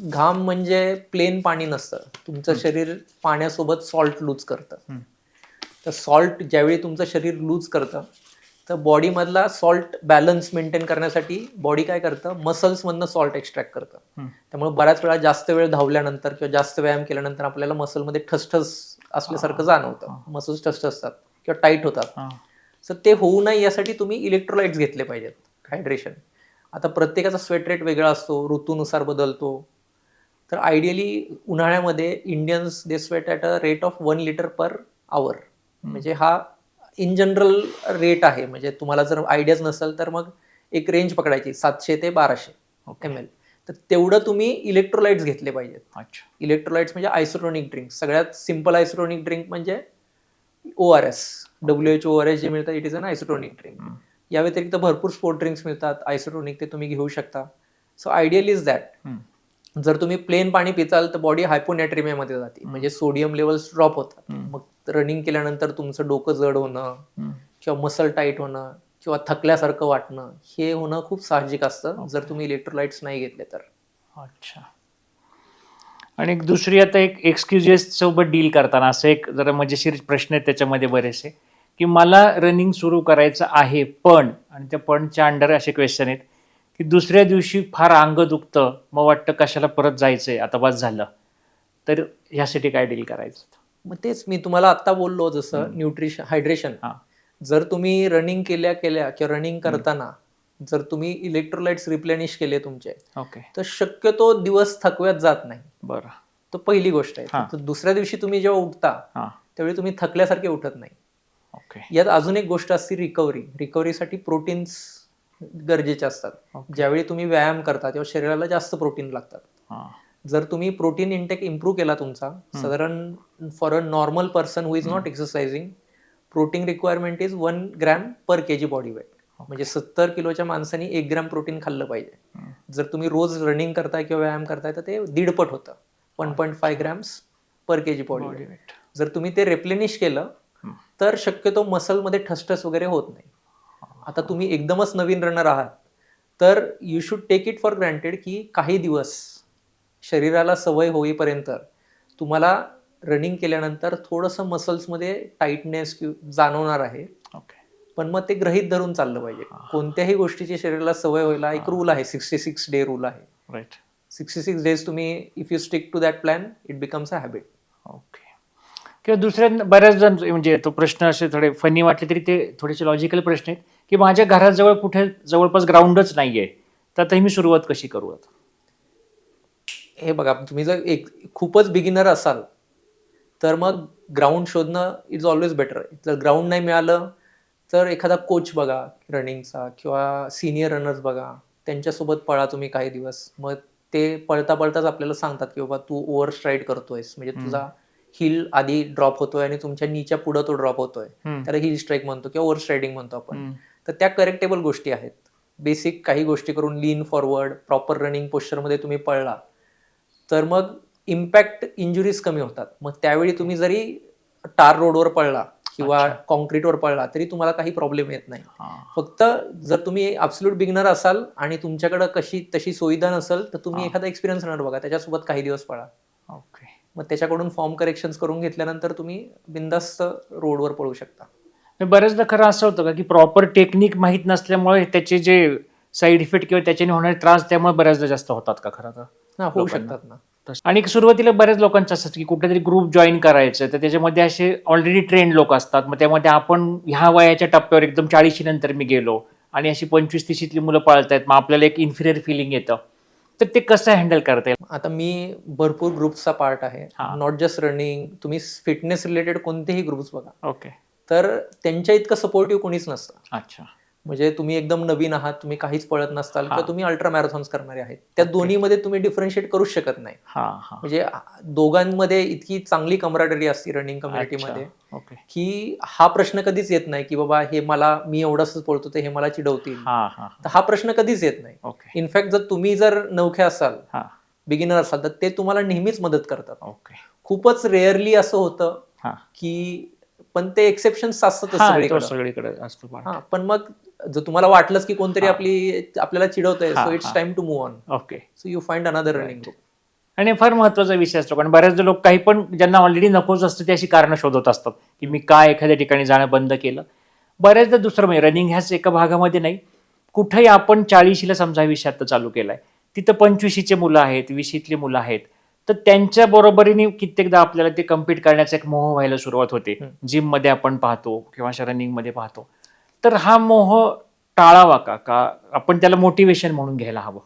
A: घाम म्हणजे प्लेन पाणी नसतं, तुमचं शरीर पाण्यासोबत सॉल्ट लूज करतं.
B: हम्म.
A: तर सॉल्ट ज्यावेळी तुमचं शरीर लूज करतं तर बॉडीमधला सॉल्ट बॅलन्स मेंटेन करण्यासाठी बॉडी काय करतं, मसल्समधनं सॉल्ट एक्स्ट्रॅक्ट करतं.
B: हम्म.
A: त्यामुळे बऱ्याच वेळा जास्त वेळ धावल्यानंतर किंवा जास्त व्यायाम केल्यानंतर आपल्याला मसलमध्ये ठसठस असल्यासारखं जाणवतं, मसल्स ठसठसतात किंवा टाईट होतात.
B: हा
A: सो ते होऊ नये यासाठी तुम्ही इलेक्ट्रोलाइट्स घेतले पाहिजेत, हायड्रेशन. आता प्रत्येकाचा स्वेट रेट वेगळा असतो, ऋतूनुसार बदलतो. तर आयडियली उन्हाळ्यामध्ये Indians they sweat at a rate of 1 litre per hour. म्हणजे हा इन जनरल रेट आहे. म्हणजे तुम्हाला जर आयडियाच नसेल तर मग एक रेंज पकडायची 700 ते 1200 ml. तर तेवढं तुम्ही इलेक्ट्रोलाइट्स घेतले पाहिजेत.
B: अच्छा
A: इलेक्ट्रोलाइट्स म्हणजे आयसोटोनिक ड्रिंक. सगळ्यात सिम्पल आयसोटोनिक ड्रिंक म्हणजे ORS, WHO ORS जे मिळतं, it is an isotonic drink. या व्यतिरिक्त भरपूर स्पोर्ट ड्रिंक्स मिळतात आयसोटोनिक, ते तुम्ही घेऊ शकता. So ideal is that. जर तुम्ही प्लेन पाणी पिताल तर बॉडी हायपोनॅट्रिमियामध्ये जाते, म्हणजे सोडियम लेवल्स ड्रॉप होतात. मग रनिंग केल्यानंतर तुमचं डोकं जड होणं किंवा मसल टाईट होणं किंवा थकल्यासारखं वाटणं हे होणं खूप साहजिक असतं जर तुम्ही इलेक्ट्रोलाइट्स नाही घेतले तर.
B: अच्छा आणि एक दुसरी आता एक एक्सक्युजेस सोबत डील करताना असं एक जरा मजेशीर प्रश्न आहेत त्याच्यामध्ये बरेचसे, की मला रनिंग सुरू करायचं आहे पण, आणि त्या पणच्या अंडर असे क्वेश्चन आहेत की दुसऱ्या दिवशी फार अंग दुखतं, मग वाटतं कशाला परत जायचंय, आता बस झालं, तर ह्यासाठी काय डील करायचं?
A: मग तेच मी तुम्हाला आता बोललो जसं न्यूट्रिशन हायड्रेशन.
B: हा.
A: जर तुम्ही रनिंग केल्या किंवा रनिंग करताना जर तुम्ही इलेक्ट्रोलाइट्स रिप्लेनिश केले तुमचे,
B: ओके.
A: तर शक्यतो दिवस थकव्यात जात नाही.
B: बरं.
A: तो पहिली गोष्ट आहे.
B: हा.
A: तर दुसऱ्या दिवशी तुम्ही जेव्हा उठता
B: हा.
A: त्यावेळी तुम्ही थकल्यासारखे उठत नाही.
B: ओके.
A: यात अजून एक गोष्ट असते रिकव्हरीसाठी प्रोटीन्स गरजेचे असतात.
B: ओके.
A: ज्यावेळी तुम्ही व्यायाम करता तेव्हा शरीराला जास्त प्रोटीन लागतात.
B: हा.
A: जर तुम्ही प्रोटीन इंटेक इम्प्रूव्ह केला तुमचा, साधारण for a normal person who is not exercising, protein requirement is 1 gram per KG body weight. म्हणजे 70 किलोच्या माणसाने 1 ग्रॅम प्रोटीन खाल्लं पाहिजे. जर तुम्ही रोज रनिंग करताय किंवा व्यायाम करताय तर ते 1.5 होतं, 1.5 ग्रॅम्स पर केजी बॉडी वेट. जर तुम्ही ते रिप्लेनिश केलं तर शक्यतो मसलमध्ये ठसठस वगैरे होत नाही. आता तुम्ही एकदमच नवीन रनर आहात तर you should take it for granted की काही दिवस शरीराला सवय होईपर्यंत तुम्हाला रनिंग केल्यानंतर थोडंसं मसल्समध्ये टाईटनेस जाणवणार आहे.
B: ओके.
A: पण मग ते गृहीत धरून चाललं पाहिजे. कोणत्याही गोष्टीची शरीराला सवय व्हायला एक रूल आहे, 66 डे रूल आहे.
B: राईट.
A: 66 डेज तुम्ही if you stick to that plan it becomes a habit.
B: Okay. किंवा दुसऱ्या बऱ्याच जण म्हणजे तो प्रश्न असे थोडे फनी वाटले तरी ते थोडेसे लॉजिकल प्रश्न आहेत की माझ्या घराजवळ कुठे जवळपास ग्राउंडच नाहीये, तर आता मी सुरुवात कशी करू? आता
A: हे बघा, तुम्ही जर खूपच बिगिनर असाल तर मग ग्राउंड शोधणं इज ऑलवेज बेटर. जर ग्राउंड नाही मिळालं तर एखादा कोच बघा रनिंगचा किंवा सिनियर रनर्स बघा, त्यांच्यासोबत पळा तुम्ही काही दिवस. मग ते पळता पळताच आपल्याला सांगतात की बाबा तू ओव्हर स्ट्राईड करतोयस, म्हणजे तुझा हिल आधी ड्रॉप होतोय आणि तुमच्या नीच्या पुढं तो ड्रॉप होतोय, त्याला हिल स्ट्राईक म्हणतो किंवा ओव्हर स्ट्रायडिंग म्हणतो आपण. तर त्या करेक्टेबल गोष्टी आहेत. बेसिक काही गोष्टी करून लीन फॉरवर्ड, प्रॉपर रनिंग पोश्चरमध्ये तुम्ही पळला तर मग इम्पॅक्ट इंजुरीज कमी होतात. मग त्यावेळी तुम्ही जरी टार रोडवर पळला किंवा कॉन्क्रीटवर पळला तरी तुम्हाला काही प्रॉब्लेम येत नाही. फक्त जर तुम्ही ॲब्सोल्यूट बिगिनर असाल आणि तुमच्याकडे तशी सुविधा नसेल तर तुम्ही एखादा एक्सपिरियन्स रनर बघा, त्याच्यासोबत काही दिवस पळा.
B: ओके.
A: मग त्याच्याकडून फॉर्म करेक्शन्स करून घेतल्यानंतर तुम्ही बिंदास्त रोडवर पळू शकता.
B: बऱ्याचदा खरं असं होतं का की प्रॉपर टेक्निक माहीत नसल्यामुळे त्याचे जे साईड इफेक्ट किंवा त्याच्याने होणारे त्रास त्यामुळे बऱ्याचदा जास्त होतात का खरं तर?
A: होऊ शकतात ना.
B: आणि सुरुवातीला बऱ्याच लोकांचं असतं की कुठेतरी ग्रुप जॉईन करायचं, तर त्याच्यामध्ये असे ऑलरेडी ट्रेंड लोक असतात. मग त्यामध्ये आपण ह्या वयाच्या टप्प्यावर एकदम 40 नंतर मी गेलो आणि अशी 25-30 मुलं पाळतायत, मग आपल्याला एक इन्फिरियर फिलिंग येतं. तर ते कसं हँडल करता येईल?
A: आता मी भरपूर ग्रुप्सचा पार्ट आहे, नॉट जस्ट रनिंग. तुम्ही फिटनेस रिलेटेड कोणतेही ग्रुप्स बघा,
B: ओके,
A: तर त्यांच्या इतकं सपोर्टिव्ह कोणीच नसतं.
B: अच्छा.
A: म्हणजे तुम्ही एकदम नवीन आहात, तुम्ही काहीच पळत नसताल किंवा तुम्ही अल्ट्रा मॅरेथॉन्स करणारे आहेत, त्या दोन्हीमध्ये तुम्ही डिफरन्शिएट करूच शकत नाही. म्हणजे दोघांमध्ये इतकी चांगली कमराडरी असते रनिंग कम्युनिटीमध्ये की हा प्रश्न कधीच येत नाही की बाबा मी एवढंच पळतो तर हे मला चिडवतील. तर हा प्रश्न कधीच येत नाही. इनफॅक्ट जर तुम्ही असाल, बिगिनर असाल, तर ते तुम्हाला नेहमीच मदत करतात. खूपच रेअरली असं होतं की, पण ते एक्सेप्शन्स असतात
B: सगळीकडे असतो.
A: पण मग जर तुम्हाला वाटलंच की कोणतरी आपल्याला चिडवतंय, so it's time to move on.
B: Okay.
A: So you find another running group.
B: आणि फार महत्वाचा विषय असतो, कारण बऱ्याच लोक काही पण ज्यांना ऑलरेडी नकोच असतं ते अशी कारणं शोधत असतात की मी काय एखाद्या ठिकाणी जाणं बंद केलं. बऱ्याचदा दुसरं म्हणजे रनिंग ह्याच एका भागामध्ये नाही, कुठेही आपण 40ला समजा विषय आता चालू केलाय, तिथं 25चे मुलं आहेत, 20तली मुलं आहेत, तर त्यांच्या बरोबरीने कित्येकदा आपल्याला ते कम्पीट करण्याचा एक मोह व्हायला सुरुवात होते. जिम मध्ये आपण पाहतो किंवा अशा रनिंग मध्ये पाहतो. तर हा मोह टाळावा का आपण त्याला मोटिवेशन म्हणून घ्यायला हवं?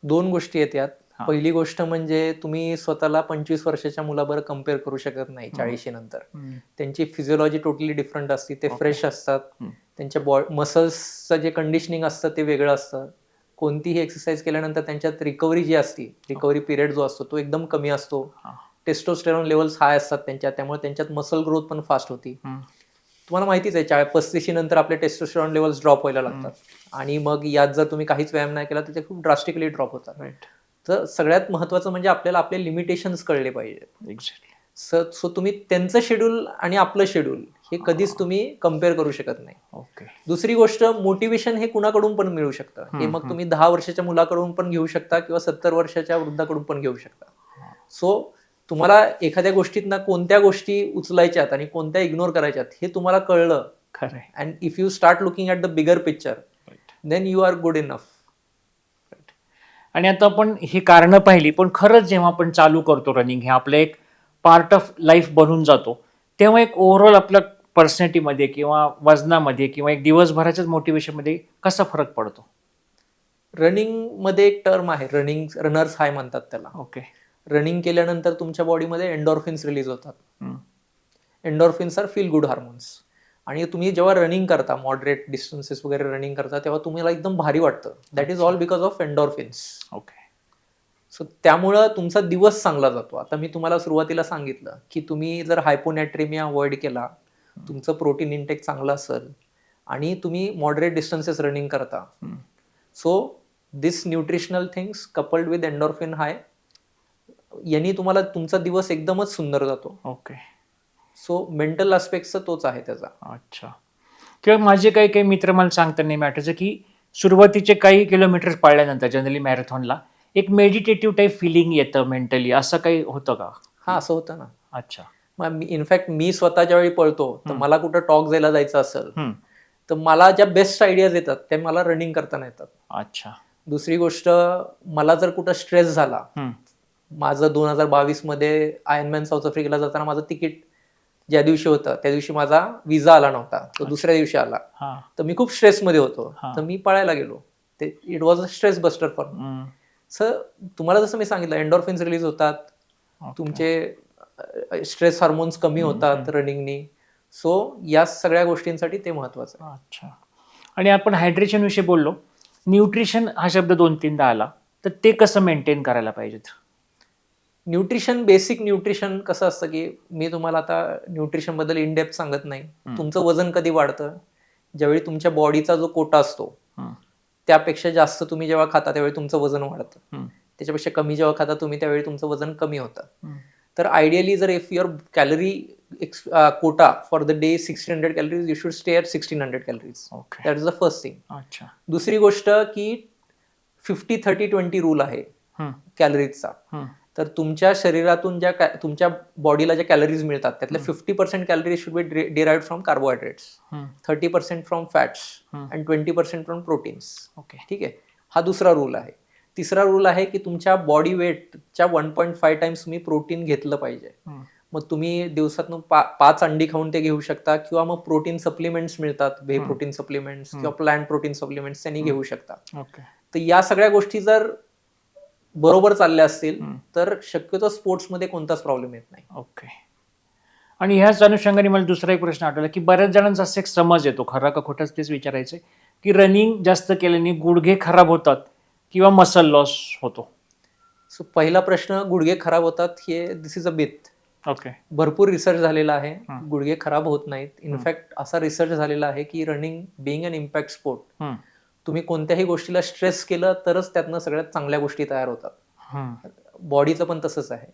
A: 2 गोष्टी आहेत यात. पहिली गोष्ट म्हणजे तुम्ही स्वतःला 25 वर्षाच्या मुलाबरोबर कम्पेअर करू शकत नाही 40 नंतर. त्यांची फिजिओलॉजी टोटली डिफरंट असते, ते फ्रेश असतात, त्यांच्या मसल्सचं जे कंडिशनिंग असतं ते वेगळं असतं. कोणतीही एक्सरसाइज केल्यानंतर त्यांच्यात रिकव्हरी जी असते, रिकव्हरी पिरियड जो असतो तो एकदम कमी असतो. टेस्टोस्टेरॉन लेवल्स हाय असतात त्यामुळे त्यांच्यात मसल ग्रोथ पण फास्ट होती. तुम्हाला माहितीच आहे 35 नंतर आपले टेस्टोस्टेरॉन लेवल्स ड्रॉप व्हायला लागतात आणि मग यात जर तुम्ही काहीच व्यायाम नाही केला तर ते खूप ड्रास्टिकली ड्रॉप होतात. तर सगळ्यात महत्वाचं म्हणजे आपल्याला आपले लिमिटेशन्स कळले पाहिजेत. सो तुम्ही त्यांचं शेड्यूल आणि आपलं शेड्यूल हे कधीच तुम्ही कम्पेअर करू शकत नाही. दुसरी गोष्ट, मोटिवेशन हे कुणाकडून पण मिळू शकतं. हे मग तुम्ही 10 वर्षाच्या मुलाकडून पण घेऊ शकता किंवा 70 वर्षाच्या वृद्धाकडून पण घेऊ शकता. सो तुम्हाला एखाद्या गोष्टीतनं कोणत्या गोष्टी उचलायच्यात आणि कोणत्या इग्नोर करायच्यात हे तुम्हाला कळलं, and if you start looking at the bigger picture, then you are good enough.
B: आणि आता आपण ही कारणं पाहिली, पण खरंच जेव्हा आपण चालू करतो रनिंग, हे आपलं एक पार्ट ऑफ लाईफ बनून जातो, तेव्हा एक ओव्हरऑल आपल्या पर्सनॅलिटीमध्ये किंवा वजनामध्ये किंवा एक दिवसभराच्याच मोटिवेशनमध्ये कसा फरक पडतो?
A: रनिंगमध्ये एक टर्म आहे, रनर्स हाय म्हणतात त्याला.
B: ओके.
A: रनिंग केल्यानंतर तुमच्या बॉडीमध्ये एंडॉर्फिन्स रिलीज होतात. एंडॉर्फिन्स आर फील गुड हार्मोन्स. आणि तुम्ही जेव्हा रनिंग करता, मॉडरेट डिस्टन्सेस वगैरे रनिंग करता, तेव्हा तुम्हाला एकदम भारी वाटतं. That is all because of endorphins.
B: Okay.
A: So त्यामुळं तुमचा दिवस चांगला जातो. आता मी तुम्हाला सुरुवातीला सांगितलं की तुम्ही जर हायपोनॅट्रेमिया अवॉइड केला, तुमचं प्रोटीन इंटेक चांगलं असेल आणि तुम्ही मॉडरेट डिस्टन्सेस रनिंग करता, so this nutritional things coupled with endorphin high, यांनी तुम्हाला तुमचा दिवस एकदमच सुंदर जातो.
B: ओके.
A: सो मेंटल आस्पेक्टचा तोच आहे त्याचा.
B: अच्छा. किंवा माझे काही काही मित्र मला सांगतात नेहमी आठवतं की सुरुवातीचे काही किलोमीटर्स पाळल्यानंतर जनरली मॅरेथॉनला एक मेडिटेटिव्ह टाईप फिलिंग येतं मेंटली, असं काही होतं का?
A: हा, असं होतं ना.
B: अच्छा.
A: मग इनफॅक्ट मी स्वतःच्या वेळी पळतो, तर मला कुठं टॉक द्यायला जायचं असेल
B: हम्म.
A: तर मला ज्या बेस्ट आयडियाज येतात त्या मला रनिंग करताना येतात.
B: अच्छा.
A: दुसरी गोष्ट, मला जर कुठं स्ट्रेस झाला,
B: हम्म.
A: माझं 2022 मध्ये आयर्नमॅन साऊथ आफ्रिकेला जाताना माझं तिकीट ज्या दिवशी होतं त्या दिवशी माझा विजा आला नव्हता, तो दुसऱ्या दिवशी आला.
B: हा.
A: तर मी खूप स्ट्रेसमध्ये होतो,
B: हा.
A: तर मी पळायला गेलो. ते it was a stress buster for me.
B: हम्म.
A: सर तुम्हाला जसं मी सांगितलं, एंडॉर्फिन्स रिलीज होतात,
B: ओके.
A: तुमचे स्ट्रेस हार्मोन्स कमी होतात रनिंगनी. सो या सगळ्या गोष्टींसाठी ते महत्वाचं आहे.
B: अच्छा. आणि आपण हायड्रेशन विषयी बोललो, न्यूट्रिशन हा शब्द 2-3दा आला, तर ते कसं मेंटेन करायला पाहिजेत?
A: न्यूट्रिशन, बेसिक न्यूट्रिशन कसं असतं की मी तुम्हाला आता न्यूट्रिशन बद्दल इन डेप्थ सांगत नाही. तुमचं वजन कधी वाढतं? ज्यावेळी तुमच्या बॉडीचा जो कोटा असतो त्यापेक्षा जास्त तुम्ही जेव्हा खाता त्यावेळी तुमचं वजन वाढतं. त्याच्यापेक्षा कमी जेव्हा खाता तुम्ही त्यावेळी तुमचं वजन कमी होतं. तर आयडियली जर if your calorie Kota for the day 1600 calories, you should stay at 1600 calories.
B: Okay.
A: That is the first thing.
B: अच्छा.
A: दुसरी गोष्ट की 50-30-20 रूल आहे कॅलरीजचा. तर तुमच्या शरीरातून तुमच्या बॉडीला ज्या कॅलरीज मिळतात त्यातल्या 50% calories should be derived from carbohydrates, 30% from fats and 20% from proteins.
B: Okay.
A: ठीक आहे, हा दुसरा रूल आहे. तिसरा रूल आहे की तुमच्या बॉडी वेटच्या 1.5 टाइम्स तुम्ही प्रोटीन घेतलं पाहिजे. मग तुम्ही दिवसातून 5 अंडी खाऊन ते घेऊ शकता, किंवा मग प्रोटीन सप्लिमेंट्स मिळतात, व्हे प्रोटीन सप्लिमेंट्स किंवा प्लांट प्रोटीन सप्लिमेंट्स, त्यांनी घेऊ शकता.
B: ओके.
A: तर या सगळ्या गोष्टी जर बरोबर चालल्या असतील तर शक्यतो स्पोर्ट्समध्ये कोणताच प्रॉब्लेम येत नाही.
B: ओके. आणि ह्याच अनुषंगाने मला दुसरा एक प्रश्न आठवला की बऱ्याच जणांचा असा एक समज येतो, खरा का खोटाच तेच विचारायचं, की रनिंग जास्त केल्याने गुडघे खराब होतात किंवा मसल लॉस होतो.
A: सो पहिला प्रश्न, गुडघे खराब होतात, हे दिस इज अ मिथ.
B: ओके.
A: भरपूर रिसर्च झालेला आहे, गुडघे खराब होत नाहीत. इनफॅक्ट असा रिसर्च झालेला आहे की running being an impact sport, तुम्ही कोणत्याही गोष्टीला स्ट्रेस केलं तरच त्यातनं सगळ्यात चांगल्या गोष्टी तयार होतात. बॉडीचं पण तसंच आहे.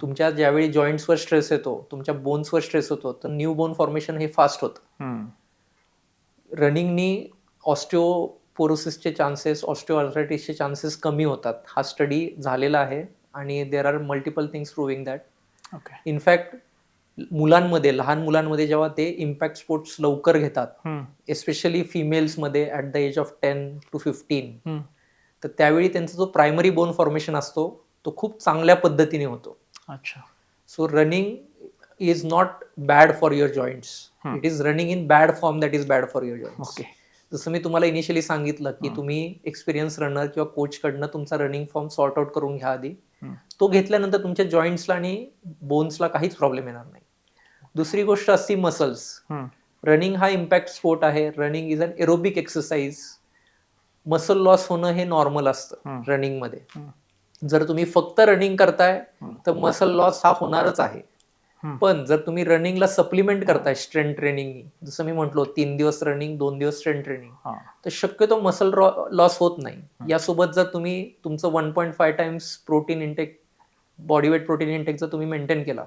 A: तुमच्या ज्यावेळी जॉईंट्सवर स्ट्रेस येतो, तुमच्या बोन्सवर स्ट्रेस होतो, तर न्यू बोन फॉर्मेशन हे फास्ट होतं. रनिंगनी ऑस्टिओपोरोसिसचे चान्सेस, ऑस्टिओआर्थरायटिसचे चान्सेस कमी होतात. हा स्टडी झालेला आहे आणि there are multiple things proving that.
B: Okay.
A: In fact मुलांमध्ये, लहान मुलांमध्ये जेव्हा ते इम्पॅक्ट स्पोर्ट्स लवकर घेतात, एस्पेशली फिमेल्समध्ये at the age of 10 to 15, तर त्यावेळी त्यांचा जो प्रायमरी बोन फॉर्मेशन असतो तो खूप चांगल्या पद्धतीने होतो.
B: अच्छा.
A: So running is not bad for your joints, it is running in bad form that is bad for your joints.
B: Okay.
A: जसं मी तुम्हाला इनिशियली सांगितलं की तुम्ही एक्सपिरियन्स रनर किंवा कोचकडनं तुमचा रनिंग फॉर्म सॉर्ट आउट करून घ्या आधी. तो घेतल्यानंतर तुमच्या जॉईंट्सला आणि बोन्सला काहीच प्रॉब्लेम येणार नाही. दुसरी गोष्ट असती मसल्स. रनिंग हा इम्पॅक्ट स्पोर्ट आहे, running is an aerobic exercise. Muscle loss होणं हे नॉर्मल असतं रनिंगमध्ये. जर तुम्ही फक्त रनिंग करताय तर मसल लॉस हा होणारच आहे. पण जर तुम्ही रनिंगला सप्लिमेंट करताय स्ट्रेंथ ट्रेनिंगनी, जसं मी म्हटलो 3 दिवस रनिंग 2 दिवस स्ट्रेंथ ट्रेनिंग, तर शक्यतो मसल लॉस होत नाही. यासोबत जर तुम्ही तुमचं 1.5 times protein intake, body weight protein intake जर तुम्ही मेंटेन केला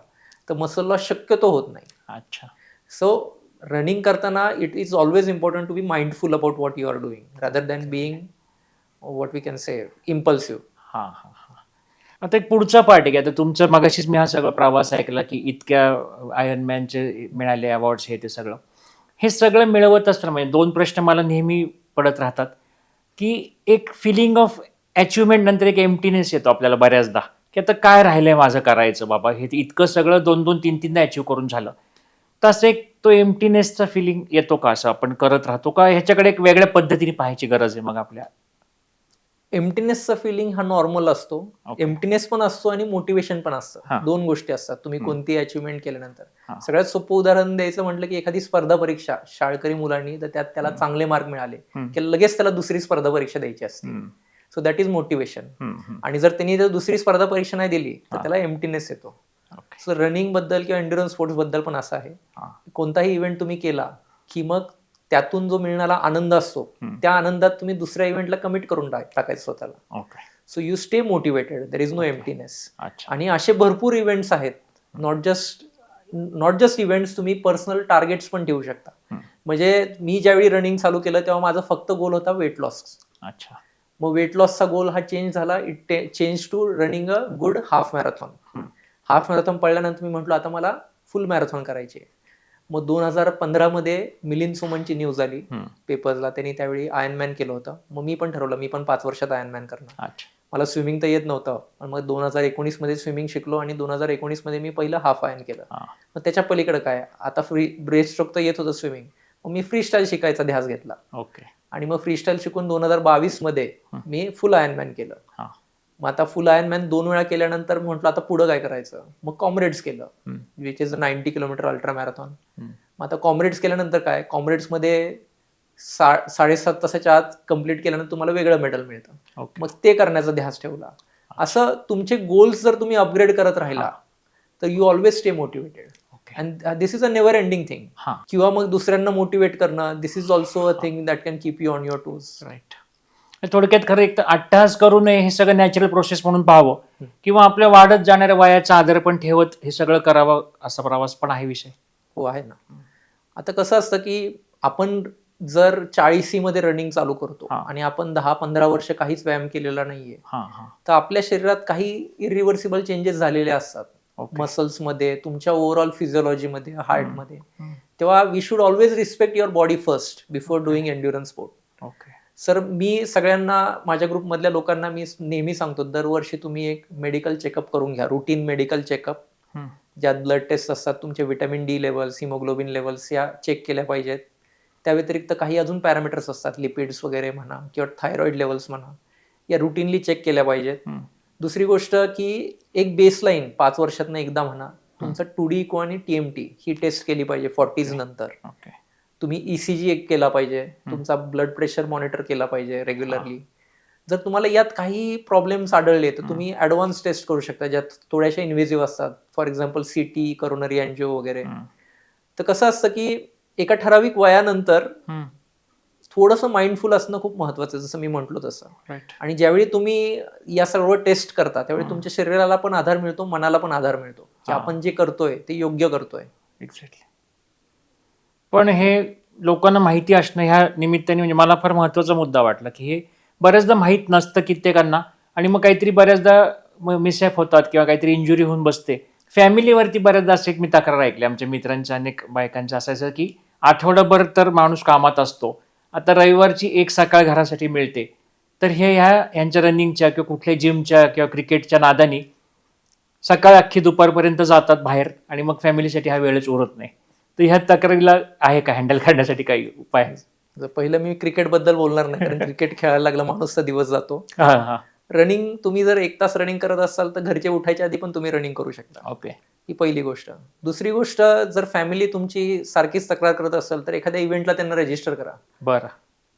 A: तर मसल लॉस शक्यतो होत नाही.
B: अच्छा.
A: सो रनिंग करताना it is always important to be mindful about what you are doing rather than being what we can say impulsive.
B: हां हां हां. आता एक पुढचा पार्ट आहे की आता तुमचं मगाशीच मी हा सगळा प्रवास ऐकला की इतक्या आयर्नमॅनचे मिळाले अवॉर्ड्स हे ते सगळं, हे सगळं मिळवत असताना म्हणजे 2 प्रश्न मला नेहमी पडत राहतात की एक फिलिंग ऑफ अचिव्हमेंट नंतर एक एम्प्टीनेस येतो आपल्याला बऱ्याचदा, की आता काय राहिलंय माझं करायचं बाबा, हे इतकं सगळं 2-2, 3-3दा अचीव्ह करून झालं, तसं एक तो एम्प्टीनेसचा फिलिंग येतो का, असं आपण करत राहतो का, ह्याच्याकडे एक वेगळ्या पद्धतीने पाहायची गरज आहे मग आपल्या?
A: एम्प्टीनेसचा फिलिंग हा नॉर्मल असतो.
B: Okay.
A: एम्प्टीनेस पण असतो आणि मोटिवेशन पण असतं.
B: हा.
A: 2 गोष्टी असतात तुम्ही
B: हम्म.
A: कोणतीही अचिव्हमेंट केल्यानंतर.
B: हा.
A: सगळ्यात सोपं उदाहरण द्यायचं म्हटलं की एखादी स्पर्धा परीक्षा शाळकरी मुलांनी तर त्यात त्याला चांगले मार्क मिळाले की लगेच त्याला दुसरी स्पर्धा परीक्षा द्यायची असते. So that is motivation. आणि जर त्यांनी जर दुसरी स्पर्धा परीक्षा नाही दिली तर त्याला एम्प्टीनेस येतो. सो रनिंग बद्दल किंवा एन्ड्युरन्स स्पोर्ट्स बद्दल पण असं आहे. कोणताही इव्हेंट तुम्ही केला की मग त्यातून जो मिळणारा आनंद असतो त्या आनंदात तुम्ही दुसऱ्या इव्हेंटला कमिट करून टाकायचं स्वतःला. So you stay motivated, there is no emptiness. आणि असे भरपूर इव्हेंट्स आहेत, नॉट जस्ट इव्हेंट्स, तुम्ही पर्सनल टार्गेट्स पण ठेवू शकता. म्हणजे मी ज्यावेळी रनिंग चालू केलं तेव्हा माझा फक्त गोल होता वेट लॉस.
B: अच्छा.
A: मग वेट लॉसचा गोल हा चेंज झाला, it change to running a good half marathon. Half marathon पडल्यानंतर मी म्हटलं आता मला फुल मॅरेथॉन करायची आहे. मग 2015 मध्ये मिलिंद सोमनची न्यूज आली पेपर्सला, त्यांनी त्यावेळी आयर्नमॅन केलं होतं. मग मी पण ठरवलं मी पण 5 वर्षात आयर्नमॅन करणार. मला स्विमिंग तर येत नव्हतं, पण मग 2019 मध्ये स्विमिंग शिकलो आणि 2019 मध्ये मी पहिलं हाफ आयर्न केलं. मग त्याच्या पलीकडे काय, आता ब्रेस्ट स्ट्रोक तर येत होतं स्विमिंग, मग मी फ्री स्टाईल शिकायचा ध्यास घेतला. आणि मग फ्री स्टाईल शिकून 2022 मध्ये मी फुल आयर्नमॅन केलं. मग आता फुल आयर्नमॅन 2 वेळा केल्यानंतर म्हटलं आता पुढं काय करायचं, मग कॉम्रेड्स केलं, which is 90 kilometre ultra marathon. मग आता कॉम्रेड्स केल्यानंतर काय, कॉम्रेड्समध्ये 7.5 तासाच्या आत कम्प्लीट केल्यानंतर तुम्हाला वेगळं मेडल मिळतं. मग ते करण्याचा ध्यास ठेवला. असं तुमचे गोल्स जर तुम्ही अपग्रेड करत राहिला तर you always stay motivated. And this is a never ending thing. किंवा मग दुसऱ्यांना मोटिवेट करणं, this is also a thing that can keep you on your toes.
B: Right. थोडक्यात खरं एक तर अट्टहास करू नये, हे सगळं नॅचरल प्रोसेस म्हणून पाहावं, किंवा आपल्या वाढत जाणाऱ्या वयाचा आदर पण ठेवत हे सगळं करावं, असा प्रवास पण आहे विषय.
A: हो आहे ना. आता कसं असतं की आपण जर 40 मध्ये रनिंग चालू करतो आणि आपण 10-15 वर्ष काहीच व्यायाम केलेला नाहीये, तर आपल्या शरीरात काही इरिव्हर्सिबल चेंजेस झालेले असतात, मसल्समध्ये, तुमच्या ओव्हरऑल फिजिओलॉजीमध्ये, हार्टमध्ये. तेव्हा we should always respect your body first before doing endurance sport. Sir मी सगळ्यांना, माझ्या ग्रुपमधल्या लोकांना मी नेहमी सांगतो, दरवर्षी तुम्ही एक मेडिकल चेकअप करून घ्या, रुटीन मेडिकल चेकअप, ज्यात ब्लड टेस्ट असतात, तुमचे vitamin D levels, haemoglobin levels या चेक केल्या पाहिजेत. त्या व्यतिरिक्त काही अजून पॅरामीटर्स असतात, लिपिड्स वगैरे म्हणा किंवा थायरॉइड लेवल्स म्हणा, या रुटीनली चेक केल्या पाहिजेत. दुसरी गोष्ट की एक बेसलाईन 5 वर्षातनं एकदा म्हणा तुमचं 2D इको आणि TMT ही टेस्ट केली पाहिजे 40s नंतर. तुम्ही ECG एक केला पाहिजे, तुमचा ब्लड प्रेशर मॉनिटर केला पाहिजे रेग्युलरली. जर तुम्हाला यात काही प्रॉब्लेम्स आढळले तर तुम्ही ऍडव्हान्स टेस्ट करू शकता, ज्यात थोड्याशा इन्व्हेजिव्ह असतात, फॉर एक्झाम्पल CT, करोनरी अँजिओ वगैरे. तर कसं असतं की एका ठराविक वयानंतर थोडंसं माइंडफुल असणं खूप महत्वाचं, जसं मी म्हटलो तसं. आणि ज्यावेळी तुम्ही या सर्व टेस्ट करता त्यावेळी तुमच्या शरीराला पण आधार मिळतो, मनाला पण आधार मिळतो की आपण जे करतोय ते योग्य करतोय.
B: एक्झॅक्टली. पण हे लोकांना माहिती असणं ह्या निमित्ताने म्हणजे मला फार महत्वाचा मुद्दा वाटला, की हे बऱ्याचदा माहीत नसतं कित्येकांना, आणि मग काहीतरी बऱ्याचदा मिसहॅप होतात किंवा काहीतरी इंजुरी होऊन बसते. फॅमिलीवरती बऱ्याचदा असं एक मी तक्रार ऐकली आमच्या मित्रांच्या, अनेक बायकांच्या, असायचं की आठवडाभर तर माणूस कामात असतो, आता रविवारची एक सकाळ घरासाठी मिळते, तर ह्यांच्या रनिंगच्या किंवा कुठल्या जिमच्या किंवा क्रिकेटच्या नादानी सकाळ अख्खी दुपारपर्यंत जातात बाहेर, आणि मग फॅमिलीसाठी हा वेळच उरत नाही. तर ह्या तक्रारीला आहे का हँडल करण्यासाठी काही उपाय?
A: पहिलं मी क्रिकेट बद्दल बोलणार नाही, कारण क्रिकेट खेळायला लागला माणूस तर दिवस जातो. रनिंग तुम्ही जर 1 तास रनिंग करत असाल तर घरचे उठायच्या आधी पण तुम्ही रनिंग करू शकता. ही पहिली गोष्ट. दुसरी गोष्ट, जर फॅमिली तुमची सारखीच तक्रार करत असेल तर एखाद्या इव्हेंटला त्यांना रजिस्टर करा. बरं.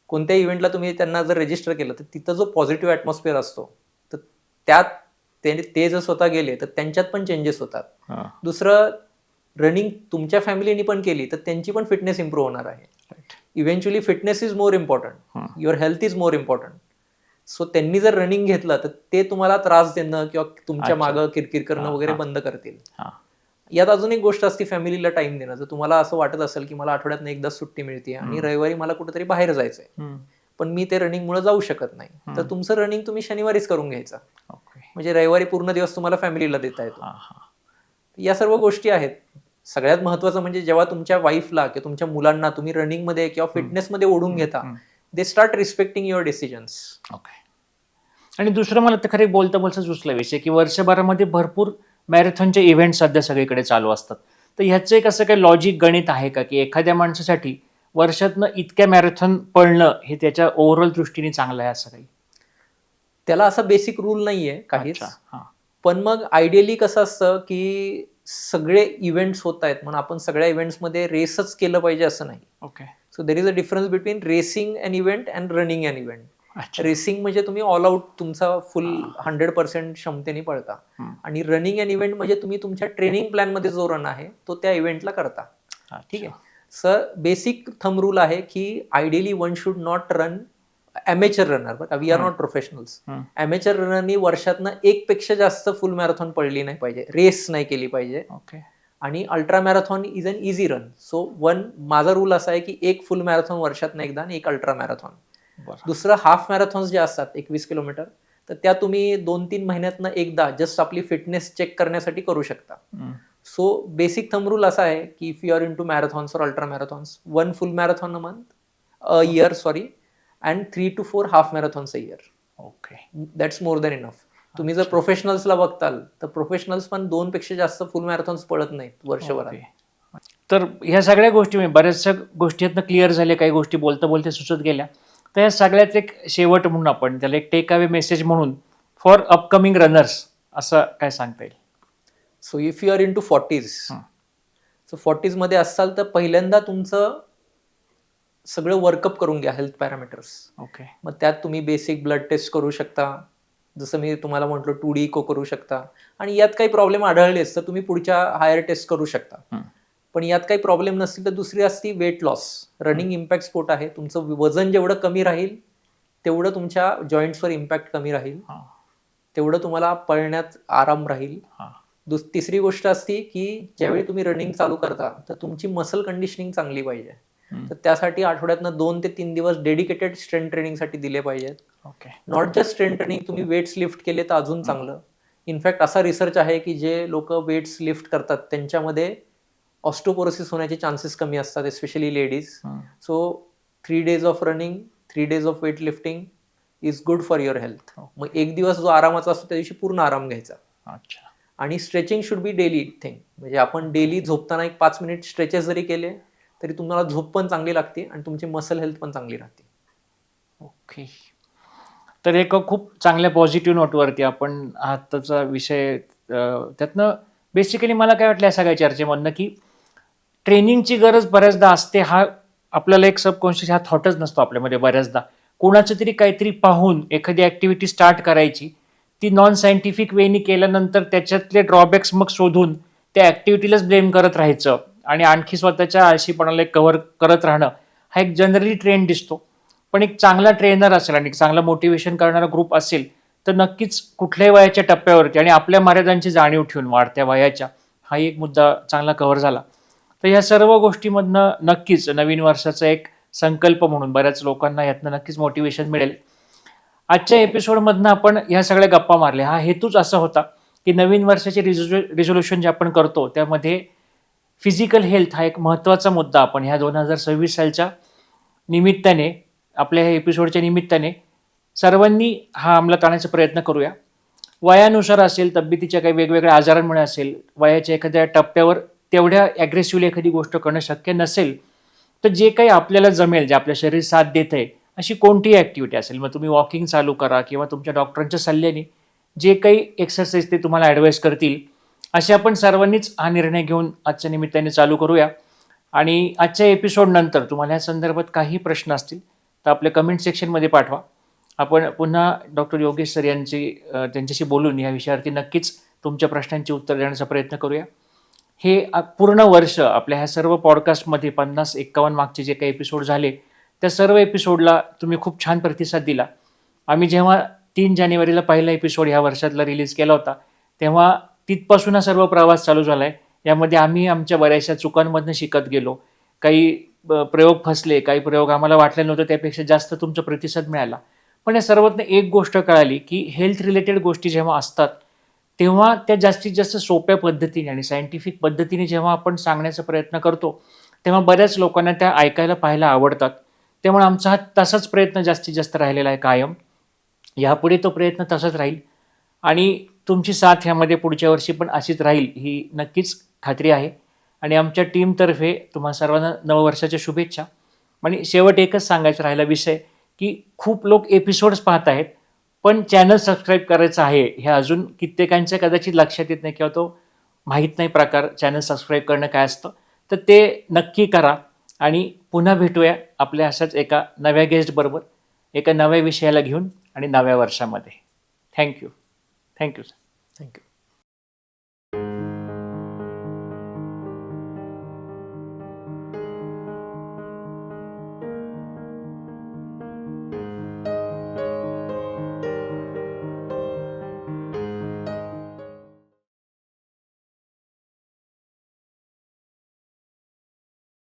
A: कोणत्या इव्हेंटला तुम्ही त्यांना जर रजिस्टर केलं तर तिथं जो पॉझिटिव्ह ॲटमॉस्फिअर असतो तर त्यात ते जर स्वतः गेले तर त्यांच्यात पण चेंजेस होतात. दुसरं, रनिंग तुमच्या फॅमिलीनी पण केली तर त्यांची पण फिटनेस इम्प्रूव्ह होणार आहे. Eventually fitness is more important, your health is more important. So त्यांनी जर रनिंग घेतलं तर ते तुम्हाला त्रास देणं किंवा तुमच्या मागं किरकिर करणं वगैरे बंद करतील. यात अजून एक गोष्ट असते, फॅमिलीला टाइम देणं. जर तुम्हाला असं वाटत असेल की मला आठवड्यात एकदा सुट्टी मिळते आणि रविवारी मला कुठेतरी बाहेर जायचंय, पण मी ते रनिंगमुळे जाऊ शकत नाही, तर तुमचं रनिंग तुम्ही शनिवारीच करून घ्यायचं, म्हणजे रविवारी पूर्ण दिवस तुम्हाला फॅमिलीला देता येतो. या सर्व गोष्टी आहेत. सगळ्यात महत्वाचं म्हणजे जेव्हा तुमच्या वाईफला किंवा तुमच्या मुलांना तुम्ही रनिंगमध्ये किंवा फिटनेसमध्ये ओढून घेता, they start respecting your decisions.
B: आणि दुसरं मला तर खरं बोलता बोलता सुचला विषय की वर्षभरामध्ये भरपूर मॅरेथॉनचे इव्हेंट सध्या सगळीकडे चालू असतात. तर ह्याचं एक असं काही लॉजिक गणित आहे का की एखाद्या माणसासाठी वर्षातनं इतक्या मॅरेथॉन पळणं हे त्याच्या ओव्हरऑल दृष्टीने चांगलं आहे असं काही?
A: त्याला असा बेसिक रूल नाहीये काहीच.
B: अच्छा, हां.
A: पण मग आयडियली कसं असतं की सगळे इव्हेंट्स होत आहेत म्हणून आपण सगळ्या इव्हेंट्समध्ये रेसच केलं पाहिजे असं नाही.
B: Okay.
A: So there is a difference between racing an event and running an event.
B: अच्छा.
A: रेसिंग म्हणजे तुम्ही ऑल आउट तुमचा फुल
B: हां.
A: 100% क्षमतेने पळता.
B: हं.
A: आणि रनिंग अँड इव्हेंट म्हणजे तुम्ही तुमच्या ट्रेनिंग प्लॅनमध्ये जो रन आहे तो त्या इव्हेंटला करता. ठीक आहे. सर बेसिक थंब रूल आहे की ideally one should not run amateur runner. बघा we are not professionals. Amateur रनरनी वर्षातनं एक पेक्षा जास्त फुल मॅरेथॉन पडली नाही पाहिजे, रेस नाही केली पाहिजे.
B: ओके.
A: आणि ultra marathon is an easy run. So माझा रूल असा आहे की एक फुल मॅरेथॉन वर्षातनं एकदा आणि एक अल्ट्रा मॅरेथॉन. दुसरं हाफ मॅरेथॉन्स जे असतात 21 किलोमीटर, तर त्या तुम्ही 2-3 महिन्यातनं एकदा जस्ट आपली फिटनेस चेक करण्यासाठी करू शकता. सो बेसिक थंब रूल असा आहे की if you are in to marathons और ultra marathons, 1 full marathon a year and 3 to 4 half marathons a year.
B: Okay.
A: That's more than enough. तुम्ही जर प्रोफेशनल्सला बघताल तर प्रोफेशनल्स पण 2 पेक्षा जास्त फुल मॅरेथॉन्स पळत नाहीत वर्षभरात.
B: तर ह्या सगळ्या गोष्टी बऱ्याचशा गोष्टी क्लिअर झाल्या, काही गोष्टी बोलता बोलता सुचत गेल्या. तर या सगळ्यात एक शेवट म्हणून आपण त्याला एक टेक अवे मेसेज म्हणून फॉर अपकमिंग रनर्स असं काय सांगता येईल?
A: So if you are in to 40s, so 40s मध्ये असाल तर पहिल्यांदा तुमचं सगळं वर्कअप करून घ्या, हेल्थ पॅरामीटर्स.
B: ओके.
A: मग त्यात तुम्ही बेसिक ब्लड टेस्ट करू शकता, जसं मी तुम्हाला म्हटलं 2D इको करू शकता. आणि यात काही प्रॉब्लेम आढळलेच तर तुम्ही पुढच्या हायर टेस्ट करू शकता. पण यात काही प्रॉब्लेम नसतील तर दुसरी असती weight loss. Running impact sport आहे. तुमचं वजन जेवढं कमी राहील तेवढं तुमच्या जॉईंट्सवर इम्पॅक्ट कमी राहील, तेवढं तुम्हाला पळण्यात आराम राहील. तिसरी गोष्ट असती की ज्यावेळी तुम्ही रनिंग चालू करता तर तुमची मसल कंडिशनिंग चांगली पाहिजे. तर त्यासाठी आठवड्यातनं 2 ते 3 दिवस डेडिकेटेड स्ट्रेंथ ट्रेनिंगसाठी दिले पाहिजेत.
B: Okay.
A: Not just strength training, तुम्ही वेट्स लिफ्ट केले तर अजून चांगलं. इनफॅक्ट असा रिसर्च आहे की जे लोक वेट्स लिफ्ट करतात त्यांच्यामध्ये ऑस्टोपोरोसिस होण्याचे चान्सेस कमी असतात, especially ladies. So 3 days off running, 3 days off weight lifting is good for your health. मग एक दिवस जो आरामाचा असतो त्या दिवशी पूर्ण आराम घ्यायचा.
B: अच्छा.
A: आणि stretching should be daily thing. म्हणजे आपण डेली झोपताना एक 5 मिनिट स्ट्रेचेस जरी केले तरी तुम्हाला झोप पण चांगली लागते आणि तुमची मसल हेल्थ पण चांगली राहते.
B: ओके. तर एक खूप चांगल्या पॉझिटिव्ह नोटवरती आपण आताचा विषय त्यातनं बेसिकली मला काय वाटलं या सगळ्या चर्चेमधनं की ट्रेनिंगची गरज बऱ्याचदा असते. हा आपल्याला एक सबकॉन्शियस हा थॉटच नसतो आपल्यामध्ये बऱ्याचदा. कोणाचं तरी काहीतरी पाहून एखादी ॲक्टिव्हिटी स्टार्ट करायची, ती नॉन सायंटिफिक वेनी केल्यानंतर त्याच्यातले ड्रॉबॅक्स मग शोधून त्या ॲक्टिव्हिटीलाच ब्लेम करत राहायचं आणि आणखी स्वतःच्या आळशीपणाला कव्हर करत राहणं हा एक जनरली ट्रेंड दिसतो. पण एक चांगला ट्रेनर असेल आणि एक चांगला मोटिवेशन करणारा ग्रुप असेल तर नक्कीच कुठल्याही वयाच्या टप्प्यावरती आणि आपल्या मर्यादांची जाणीव ठेवून वाढत्या वयाच्या, हा एक मुद्दा चांगला कव्हर झाला. तर ह्या सर्व गोष्टीमधनं नक्कीच नवीन वर्षाचा एक संकल्प म्हणून बऱ्याच लोकांना यातनं नक्कीच मोटिवेशन मिळेल. आजच्या एपिसोडमधनं आपण ह्या सगळ्या गप्पा मारल्या. हा हेतूच असा होता की नवीन वर्षाचे रिझोल्युशन जे आपण करतो त्यामध्ये फिजिकल हेल्थ हा एक महत्त्वाचा मुद्दा आपण ह्या 2026 सालच्या निमित्ताने, आपल्या ह्या एपिसोडच्या निमित्ताने सर्वांनी हा अंमलात आणण्याचा प्रयत्न करूया. वयानुसार असेल, तब्येतीच्या काही वेगवेगळ्या आजारांमुळे असेल, वयाच्या एखाद्या टप्प्यावर तेवढ्या ॲग्रेसिव्हली एखादी गोष्ट करणं शक्य नसेल तर जे काही आपल्याला जमेल, जे आपल्या शरीर साथ देत आहे अशी कोणतीही ॲक्टिव्हिटी असेल, मग तुम्ही वॉकिंग चालू करा किंवा तुमच्या डॉक्टरांच्या सल्ल्याने जे काही एक्सरसाइज ते तुम्हाला ॲडवाईस करतील असे आपण सर्वांनीच हा निर्णय घेऊन आजच्या निमित्ताने चालू करूया. आणि आजच्या एपिसोडनंतर तुम्हाला या संदर्भात काही प्रश्न असतील तर आपल्या कमेंट सेक्शनमध्ये पाठवा. आपण पुन्हा डॉक्टर योगेश सर त्यांच्याशी बोलून या विषयावरती नक्कीच तुमच्या प्रश्नांची उत्तर देण्याचा प्रयत्न करूया. हे पूर्ण वर्ष आपल्या ह्या सर्व पॉडकास्टमध्ये 50-51 मागचे जे काही एपिसोड झाले त्या सर्व एपिसोडला तुम्ही खूप छान प्रतिसाद दिला. आम्ही जेव्हा 3 जानेवारीला पहिला एपिसोड ह्या वर्षातला रिलीज केला होता तेव्हा तिथपासून हा सर्व प्रवास चालू झाला आहे. यामध्ये आम्ही आमच्या बऱ्याचशा चुकांमधनं शिकत गेलो. काही प्रयोग फसले, काही प्रयोग आम्हाला वाटले नव्हतं त्यापेक्षा जास्त तुमचा प्रतिसाद मिळाला. पण या सर्वातनं एक गोष्ट कळाली की हेल्थ रिलेटेड गोष्टी जेव्हा असतात तेव्हा त्या जास्तीत जास्त सोप्या पद्धतीने आणि सायंटिफिक पद्धतीने जेव्हा आपण सांगण्याचा प्रयत्न करतो तेव्हा बऱ्याच लोकांना त्या ऐकायला पाहायला आवडतात. त्यामुळे आमचा हा तसाच प्रयत्न जास्तीत जास्त राहिलेला आहे कायम. यापुढे तो प्रयत्न तसाच राहील आणि तुमची साथ ह्यामध्ये पुढच्या वर्षी पण अशीच राहील ही नक्कीच खात्री आहे. आणि आमच्या टीमतर्फे तुम्हा सर्वांना नववर्षाच्या शुभेच्छा. आणि शेवट एकच सांगायचा राहिला विषय, की खूप लोक एपिसोड्स पाहत आहेत, पण चॅनल सबस्क्राईब करायचं आहे हे अजून कित्येकांच्या कदाचित लक्षात येत नाही किंवा तो माहीत नाही प्रकार चॅनल सबस्क्राईब करणं काय असतं. तर ते नक्की करा आणि पुन्हा भेटूया आपल्या अशाच एका नव्या गेस्टबरोबर, एका नव्या विषयाला घेऊन आणि नव्या वर्षामध्ये. थँक्यू. थँक्यू.
A: थँक्यू.